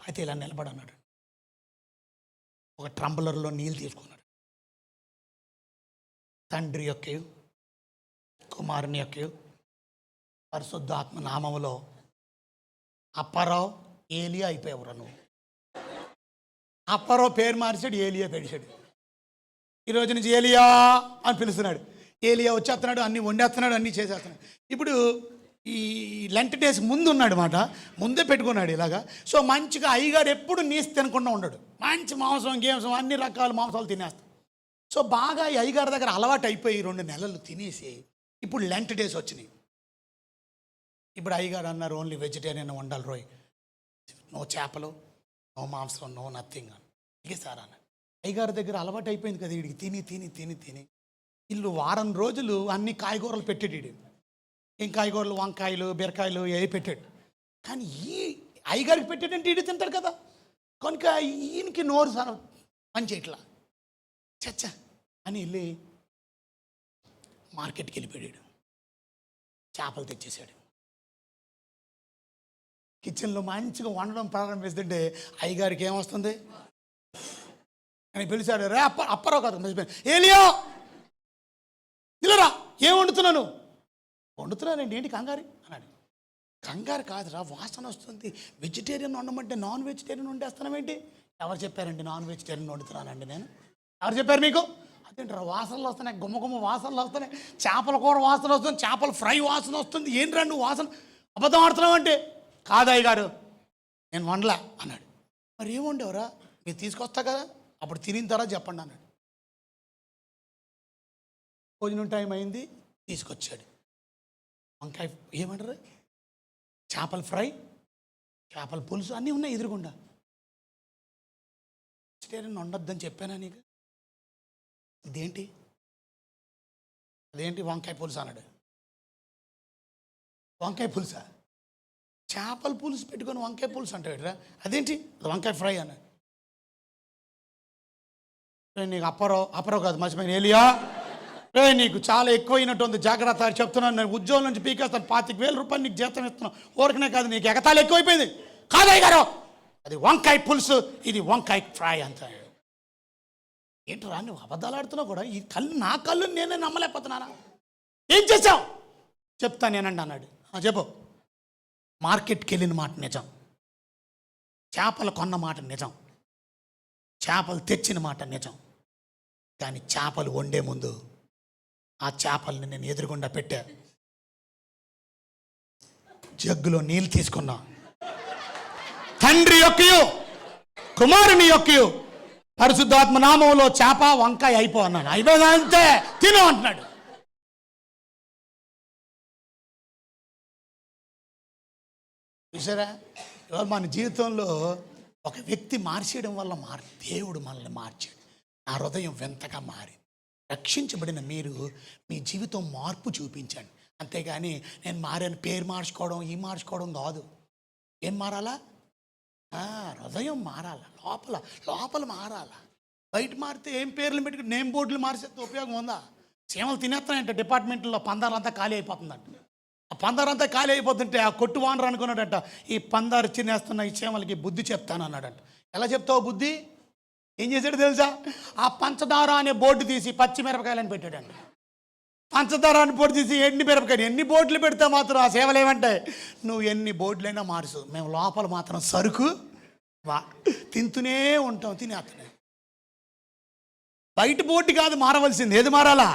అయితే ఇలా నిలబడన్నాడు. ఒక ట్రంబలర్లో నీళ్ళు తీసుకున్నాడు. తండ్రి యొక్క కుమారుని యొక్క పరిశుద్ధాత్మ నామములో అప్పారావు ఏలియా అయిపోయావురా నువ్వు. అప్పారావు పేరు మార్చాడు, ఏలియా పెడిచాడు. ఈరోజు నుంచి ఏలియా అని పిలుస్తున్నాడు. ఏలియా వచ్చేస్తున్నాడు, అన్నీ వండేస్తున్నాడు, అన్నీ చేసేస్తున్నాడు. ఇప్పుడు ఈ లెంట్ డేస్ ముందు ఉన్నాడు మాట, ముందే పెట్టుకున్నాడు ఇలాగా. సో మంచిగా అయ్యగారు ఎప్పుడు నీసు తినకుండా ఉండడు. మంచి మాంసం గేమ్సం అన్ని రకాల మాంసాలు తినేస్తాడు. సో బాగా ఈ అయ్యగారి దగ్గర అలవాటు అయిపోయి 2 నెలలు తినేసి ఇప్పుడు లెంట్ డేస్ వచ్చినాయి. ఇప్పుడు అయ్యగారు అన్నారు, ఓన్లీ వెజిటేరియన్ వండాలి రోయ్, నో చేపలు, నో మాంసం, నో నథింగ్ అని. ఇకే సార్ అన్న అయ్యగారి దగ్గర అలవాటు అయిపోయింది కదా వీడికి. తిని ఇల్లు వారం రోజులు అన్ని కాయగూరలు పెట్టాడు వీడు. ఏం కాయగూరలు? వంకాయలు, బీరకాయలు ఏ పెట్టాడు. కానీ ఈ అయ్యగారికి పెట్టాడంటే వీడు తింటాడు కదా. కనుక ఈయనకి నోరు సార్ పని చేయట్లా. చచ్చా అని వెళ్ళి మార్కెట్కి వెళ్ళిపోయాడు. చేపలు తెచ్చేసాడు. కిచెన్లో మంచిగా వండడం ప్రారంభిస్తుంటే అయ్యగారికి ఏమొస్తుంది అని పిలిచాడు. రే అప్పారావు కాదు, మర్చిపోయాను, ఏలియా ఇలారా, ఏం వండుతున్నాను? వండుతున్నానండి. ఏంటి కంగారు అన్నాడు. కంగారు కాదురా, వాసన వస్తుంది. వెజిటేరియన్ వండమంటే నాన్ వెజిటేరియన్ వండేస్తున్నామేంటి? ఎవరు చెప్పారండి నాన్ వెజిటేరియన్ వండుతున్నానండి నేను? ఎవరు చెప్పారు మీకు? అదేంటారా వాసనలు వస్తున్నాయి, గుమ్మ వాసనలు వస్తున్నాయి, చేపల కూర వాసన వస్తుంది, చేపల ఫ్రై వాసన వస్తుంది. ఏంట్రా నువ్వు వాసన అబద్ధం ఆడుతున్నావు అంటే? కాదయ్య గారు నేను వండలా అన్నాడు. మరి ఏం వండేవరా? మీరు తీసుకొస్తా కదా, అప్పుడు తినిన తర్వాత చెప్పండి అన్నాడు. భోజనం టైం అయింది, తీసుకొచ్చాడు. వంకాయ ఏమంటారు, చేపల ఫ్రై, చేపల పులుసు అన్నీ ఉన్నాయి ఎదురుగుండా. వెజిటేరియన్ వండొద్దని చెప్పానా నీకు? ఇదేంటి? అదేంటి వంకాయ పులుసు అన్నాడు. వంకాయ పులుసా? చేపల పులుసు పెట్టుకొని వంకాయ పులుసు అంటాడురా. అదేంటి? వంకాయ ఫ్రై అన్నాడు. నీకు అప్పారావు కాదు, మర్చిపోయిన ఏలియా, నీకు చాలా ఎక్కువైనట్టు ఉంది, జాగ్రత్త చెప్తున్నాను. నేను ఉద్యోగం నుంచి పీకేస్తాను, 25,000 రూపాయలు నీకు జీతం ఇస్తున్నాను. ఊరికనే కాదు, నీకు ఎగతాళి ఎక్కువైపోయింది. కాదయ్య గారు, అది వంకాయ పులుసు, ఇది వంకాయ ఫ్రై అంత. ఏంటరా నువ్వు అబద్ధాలు ఆడుతున్నావు కూడా? ఈ కళ్ళు, నా కళ్ళు నేనే నమ్మలేకపోతున్నానా? ఏం చేసావు? చెప్తా నేనండి అన్నాడు. చెప్పు. మార్కెట్కి వెళ్ళిన మాట నిజం, చేపలు కొన్న మాట నిజం, చేపలు తెచ్చిన మాట నిజం. కానీ చేపలు వండే ముందు ఆ చేపల్ని నేను ఎదురుగుండా పెట్టా, జగ్గులో నీళ్ళు తీసుకున్నా. తండ్రి యొక్కయు కుమారుని యొక్కయు పరిశుద్ధాత్మ నామంలో చేప వంకాయ అయిపో అన్నాడు. అయిపోయింది అంతే, తిను అంటున్నాడు. చూసారా, ఇవాళ మన జీవితంలో ఒక వ్యక్తి మార్చేయడం వల్ల దేవుడు మనల్ని మార్చాడు. నా హృదయం వింతగా మారింది. రక్షించబడిన మీరు మీ జీవితం మార్పు చూపించండి. అంతేగాని నేను మారాను పేరు మార్చుకోవడం, ఈ మార్చుకోవడం కాదు. ఏం మారాలా? హృదయం మారాలా, లోపల మారాలా. బయట మారితే ఏం పేర్లు పెట్టుకుని నేమ్ బోర్డులు మార్చేస్తే ఉపయోగం ఉందా? చీమలు తినేస్తానంటే డిపార్ట్మెంట్లో పందారంతా ఖాళీ అయిపోతుందంట. ఆ పందారంతా ఖాళీ అయిపోతుంటే ఆ కొట్టు వానరు అనుకున్నాడంట, ఈ పందారు తినేస్తున్న ఈ చీమలకి బుద్ధి చెప్తాను అన్నాడంట. ఎలా చెప్తావు బుద్ధి? ఏం చేశాడు తెలుసా? ఆ పంచదార అనే బోర్డు తీసి పచ్చిమిరపకాయలని పెట్టాడంట. పంచదార అని బోర్డు తీసి ఎండి మిరపకాయలు. ఎన్ని బోర్డులు పెడితే మాత్రం ఆ సేవలు ఏమంటాయి? నువ్వు ఎన్ని బోర్డులైనా మార్చు, మేము లోపల మాత్రం సరుకు తింటూనే ఉంటాం, తినేతనే. బయట బోర్డు కాదు మారవలసింది, ఏది మారాలా?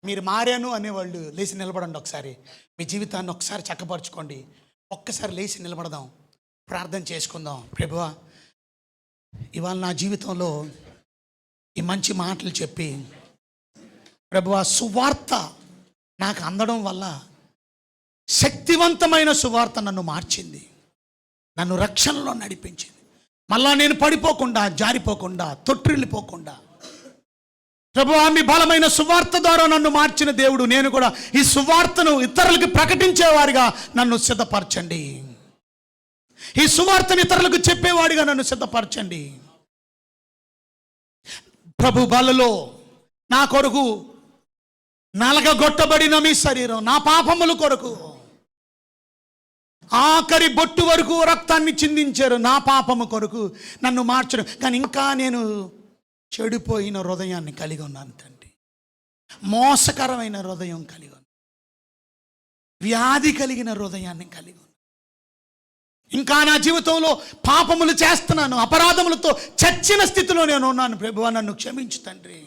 మీరు మారాను అనేవాళ్ళు లేచి నిలబడండి. ఒకసారి మీ జీవితాన్ని ఒకసారి చక్కపరచుకోండి. ఒక్కసారి లేచి నిలబడదాం, ప్రార్థన చేసుకుందాం. ప్రభువా, ఇవాళ నా జీవితంలో ఈ మంచి మాటలు చెప్పి ప్రభువా, సువార్త నాకు అందడం వల్ల శక్తివంతమైన సువార్త నన్ను మార్చింది, నన్ను రక్షణలో నడిపించింది. మళ్ళా నేను పడిపోకుండా, జారిపోకుండా, తొట్టిల్లిపోకుండా ప్రభువా, మీ బలమైన సువార్త ద్వారా నన్ను మార్చిన దేవుడు, నేను కూడా ఈ సువార్తను ఇతరులకు ప్రకటించేవారిగా నన్ను సిద్ధపరచండి. ఈ సువార్తను ఇతరులకు చెప్పేవాడిగా నన్ను సిద్ధపరచండి. ప్రభు బలలో నా కొరకు నలగగొట్టబడిన మీ శరీరం నా పాపముల కొరకు ఆఖరి బొట్టు వరకు రక్తాన్ని చిందించారు నా పాపము కొరకు నన్ను మార్చడం. కానీ ఇంకా నేను చెడిపోయిన హృదయాన్ని కలిగి ఉన్నాను తండ్రి. మోసకరమైన హృదయం కలిగి ఉన్నాను, వ్యాధి కలిగిన హృదయాన్ని కలిగి ఉన్నాను. ఇంకా నా జీవితంలో పాపములు చేస్తున్నాను, అపరాధములతో చచ్చిన స్థితిలో నేను ఉన్నాను. ప్రభువా, నన్ను క్షమించు తండ్రి.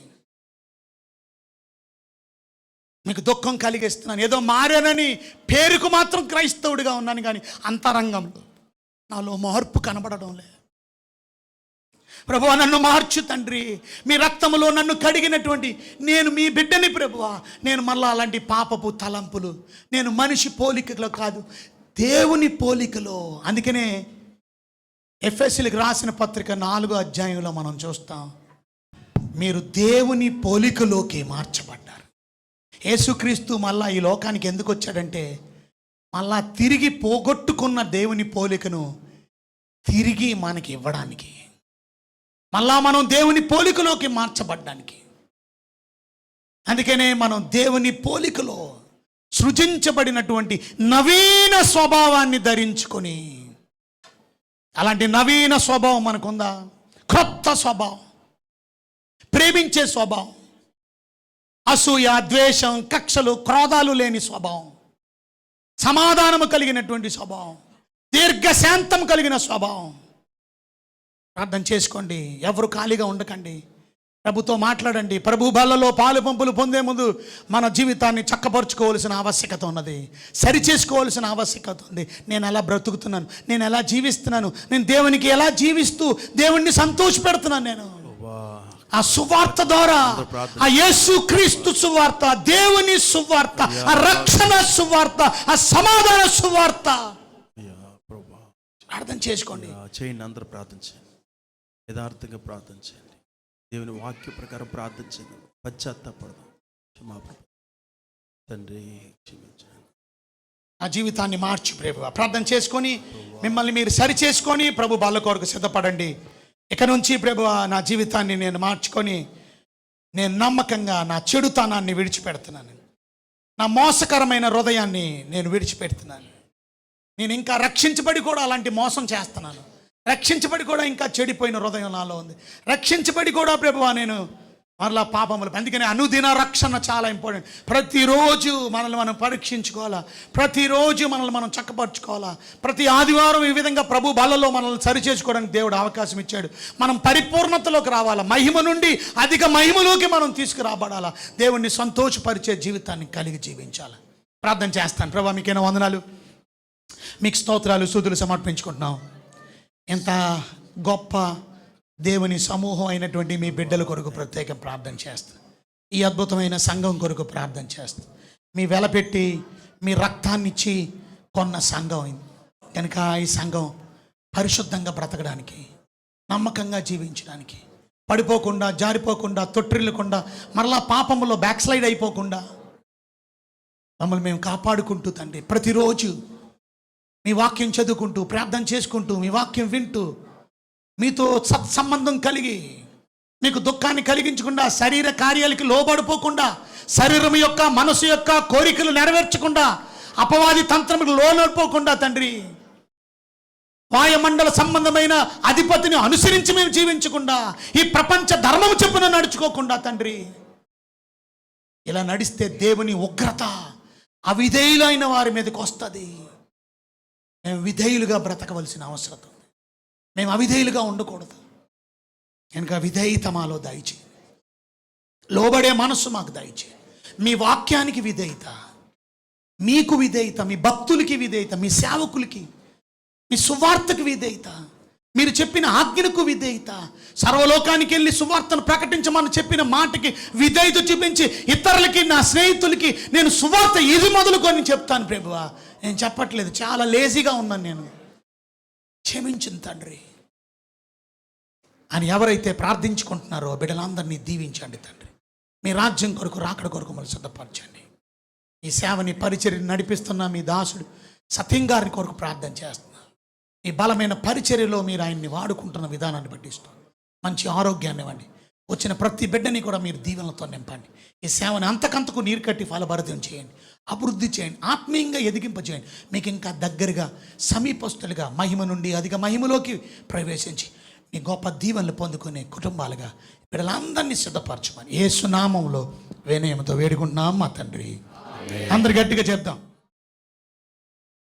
మీకు దుఃఖం కలిగిస్తున్నాను. ఏదో మారానని పేరుకు మాత్రం క్రైస్తవుడిగా ఉన్నాను, కానీ అంతరంగంలో నాలో మార్పు కనబడడం లేదు. ప్రభువా, నన్ను మార్చు తండ్రి. మీ రక్తములో నన్ను కడిగినటువంటి నేను మీ బిడ్డని ప్రభువా. నేను మళ్ళా అలాంటి పాపపు తలంపులు, నేను మనిషి పోలికలో కాదు, దేవుని పోలికలో. అందుకనే ఎఫెసీయులకు రాసిన పత్రిక 4వ అధ్యాయంలో మనం చూస్తాం, మీరు దేవుని పోలికలోకి మార్చబడ్డారు. యేసుక్రీస్తు మళ్ళా ఈ లోకానికి ఎందుకు వచ్చాడంటే, మళ్ళా తిరిగి పోగొట్టుకున్న దేవుని పోలికను తిరిగి మనకి ఇవ్వడానికి, మళ్ళా మనం దేవుని పోలికలోకి మార్చబడ్డానికి. అందుకనే మనం దేవుని పోలికలో సృజించబడినటువంటి నవీన స్వభావాన్ని ధరించుకొని, అలాంటి నవీన స్వభావం మనకుందా? క్రొత్త స్వభావం, ప్రేమించే స్వభావం, అసూయ, ద్వేషం, కక్షలు, క్రోధాలు లేని స్వభావం, సమాధానము కలిగినటువంటి స్వభావం, దీర్ఘశాంతం కలిగిన స్వభావం. ప్రార్థన చేసుకోండి, ఎవరు ఖాళీగా ఉండకండి, ప్రభుతో మాట్లాడండి. ప్రభు బలలో పాలు పంపులు పొందే ముందు మన జీవితాన్ని చక్కపరుచుకోవాల్సిన ఆవశ్యకత ఉన్నది, సరి చేసుకోవాల్సిన ఆవశ్యకత ఉంది. నేను ఎలా బ్రతుకుతున్నాను, నేను ఎలా జీవిస్తున్నాను, నేను దేవునికి ఎలా జీవిస్తూ దేవుణ్ణి సంతోషపెడుతున్నాను. నేను ఆ సువార్త ద్వారా, ఆ యేసుక్రీస్తు సువార్త, దేవుని సువార్త, ఆ రక్షణ సువార్త, ఆ సమాధాన సువార్త. ప్రార్థన చేసుకోండి, చేయండి. అందరూ ప్రార్థించండి, యథార్థంగా ప్రార్థించండి, దేవుని వాక్య ప్రకారం ప్రార్థించండి, పశ్చాత్తాపడదాం. క్షమాపణ తండ్రి, క్షమించండి. ఆ జీవితాన్ని మార్చి ప్రభువా. ప్రార్థన చేసుకొని మిమ్మల్ని మీరు సరి చేసుకొని ప్రభు బాల కొరకు సిద్ధపడండి. ఇక నుంచి ప్రభువా, నా జీవితాన్ని నేను మార్చుకొని నేను నమ్మకంగా నా చెడుతనాన్ని విడిచిపెడుతున్నాను, నా మోసకరమైన హృదయాన్ని నేను విడిచిపెడుతున్నాను. నేను ఇంకా రక్షించబడి కూడా అలాంటి మోసం చేస్తున్నాను, రక్షించబడి కూడా ఇంకా చెడిపోయిన హృదయం నాలో ఉంది, రక్షించబడి కూడా ప్రభువా నేను మరలా పాపములు. అందుకని అనుదిన రక్షణ చాలా ఇంపార్టెంట్. ప్రతిరోజు మనల్ని మనం పరీక్షించుకోవాలా, ప్రతిరోజు మనల్ని మనం చక్కపరుచుకోవాలా. ప్రతి ఆదివారం ఈ విధంగా ప్రభు బలలో మనల్ని సరి చేసుకోవడానికి దేవుడు అవకాశం ఇచ్చాడు. మనం పరిపూర్ణతలోకి రావాలా, మహిమ నుండి అధిక మహిమలోకి మనం తీసుకురాబడాలా, దేవుణ్ణి సంతోషపరిచే జీవితాన్ని కలిగి జీవించాలి. ప్రార్థన చేస్తాను. ప్రభు మీకైనా వందనాలు, మీకు స్తోత్రాలు, స్తుతులు సమర్పించుకుంటున్నాం. ఎంత గొప్ప దేవుని సమూహం అయినటువంటి మీ బిడ్డల కొరకు ప్రత్యేకం ప్రార్థన చేస్తాను. ఈ అద్భుతమైన సంఘం కొరకు ప్రార్థన చేస్తాను. మీ వెలపెట్టి మీ రక్తాన్ని ఇచ్చి కొన్న సంఘం కనుక ఈ సంఘం పరిశుద్ధంగా బ్రతకడానికి, నమ్మకంగా జీవించడానికి, పడిపోకుండా, జారిపోకుండా, తొట్టిల్లకుండా, మరలా పాపములో బ్యాక్ స్లైడ్ అయిపోకుండా మమ్మల్ని మేము కాపాడుకుంటూ తండ్రి, ప్రతిరోజు మీ వాక్యం చదువుకుంటూ, ప్రార్థన చేసుకుంటూ, మీ వాక్యం వింటూ, మీతో సత్సంబంధం కలిగి, మీకు దుఃఖాన్ని కలిగించకుండా, శరీర కార్యాలకి లోబడిపోకుండా, శరీరం యొక్క, మనసు యొక్క కోరికలు నెరవేర్చకుండా, అపవాది తంత్రములకు లోనడిపోకుండా తండ్రి, వాయుమండల సంబంధమైన అధిపతిని అనుసరించి మేము జీవించకుండా, ఈ ప్రపంచ ధర్మం చెప్పున నడుచుకోకుండా తండ్రి, ఇలా నడిస్తే దేవుని ఉగ్రత అవిధేయులైన వారి మీదకి వస్తుంది. మేము విధేయులుగా బ్రతకవలసిన అవసరం. మేము అవిధేయులుగా ఉండకూడదు. కనుక విధేయత మాలో దయచేయి, లోబడే మనస్సు మాకు దయచేయి. మీ వాక్యానికి విధేయత, మీకు విధేయత, మీ భక్తులకి విధేయత, మీ సేవకులకి, మీ సువార్తకు విధేయత, మీరు చెప్పిన ఆజ్ఞకు విధేయత, సర్వలోకానికి వెళ్ళి సువార్తను ప్రకటించమని చెప్పిన మాటకి విధేయత చూపించి ఇతరులకి, నా స్నేహితులకి నేను సువార్త ఇది మొదలుకొని చెప్తాను ప్రభువా. నేను చెప్పట్లేదు, చాలా లేజీగా ఉన్నాను నేను, క్షమించిన తండ్రి అని ఎవరైతే ప్రార్థించుకుంటున్నారో బిడ్డలందరినీ దీవించండి తండ్రి. మీ రాజ్యం కొరకు, రాకడ కొరకు మళ్ళీ సిద్ధపరచండి. ఈ సేవని పరిచర్యను నడిపిస్తున్న మీ దాసుడు సత్యం గారి కొరకు ప్రార్థన చేస్తున్నా. ఈ బలమైన పరిచర్యలో మీరు ఆయన్ని వాడుకుంటున్న విధానాన్ని పట్టిస్తూ మంచి ఆరోగ్యాన్ని ఇవ్వండి. వచ్చిన ప్రతి బిడ్డని కూడా మీరు దీవెనలతో నింపండి. ఈ సేవని అంతకంతకు నీరు కట్టి ఫలభరితం చేయండి, అభివృద్ధి చేయండి, ఆత్మీయంగా ఎదిగింపజేయండి. మీకు ఇంకా దగ్గరగా, సమీపస్తులుగా, మహిమ నుండి అధిక మహిమలోకి ప్రవేశించి మీ గొప్ప దీవెనలు పొందుకునే కుటుంబాలుగా బిడ్డలందరినీ సిద్ధపరచమని యేసు నామములో వినయముతో వేడుకుంటున్నాం మా తండ్రి. అందరు గట్టిగా చెప్దాం.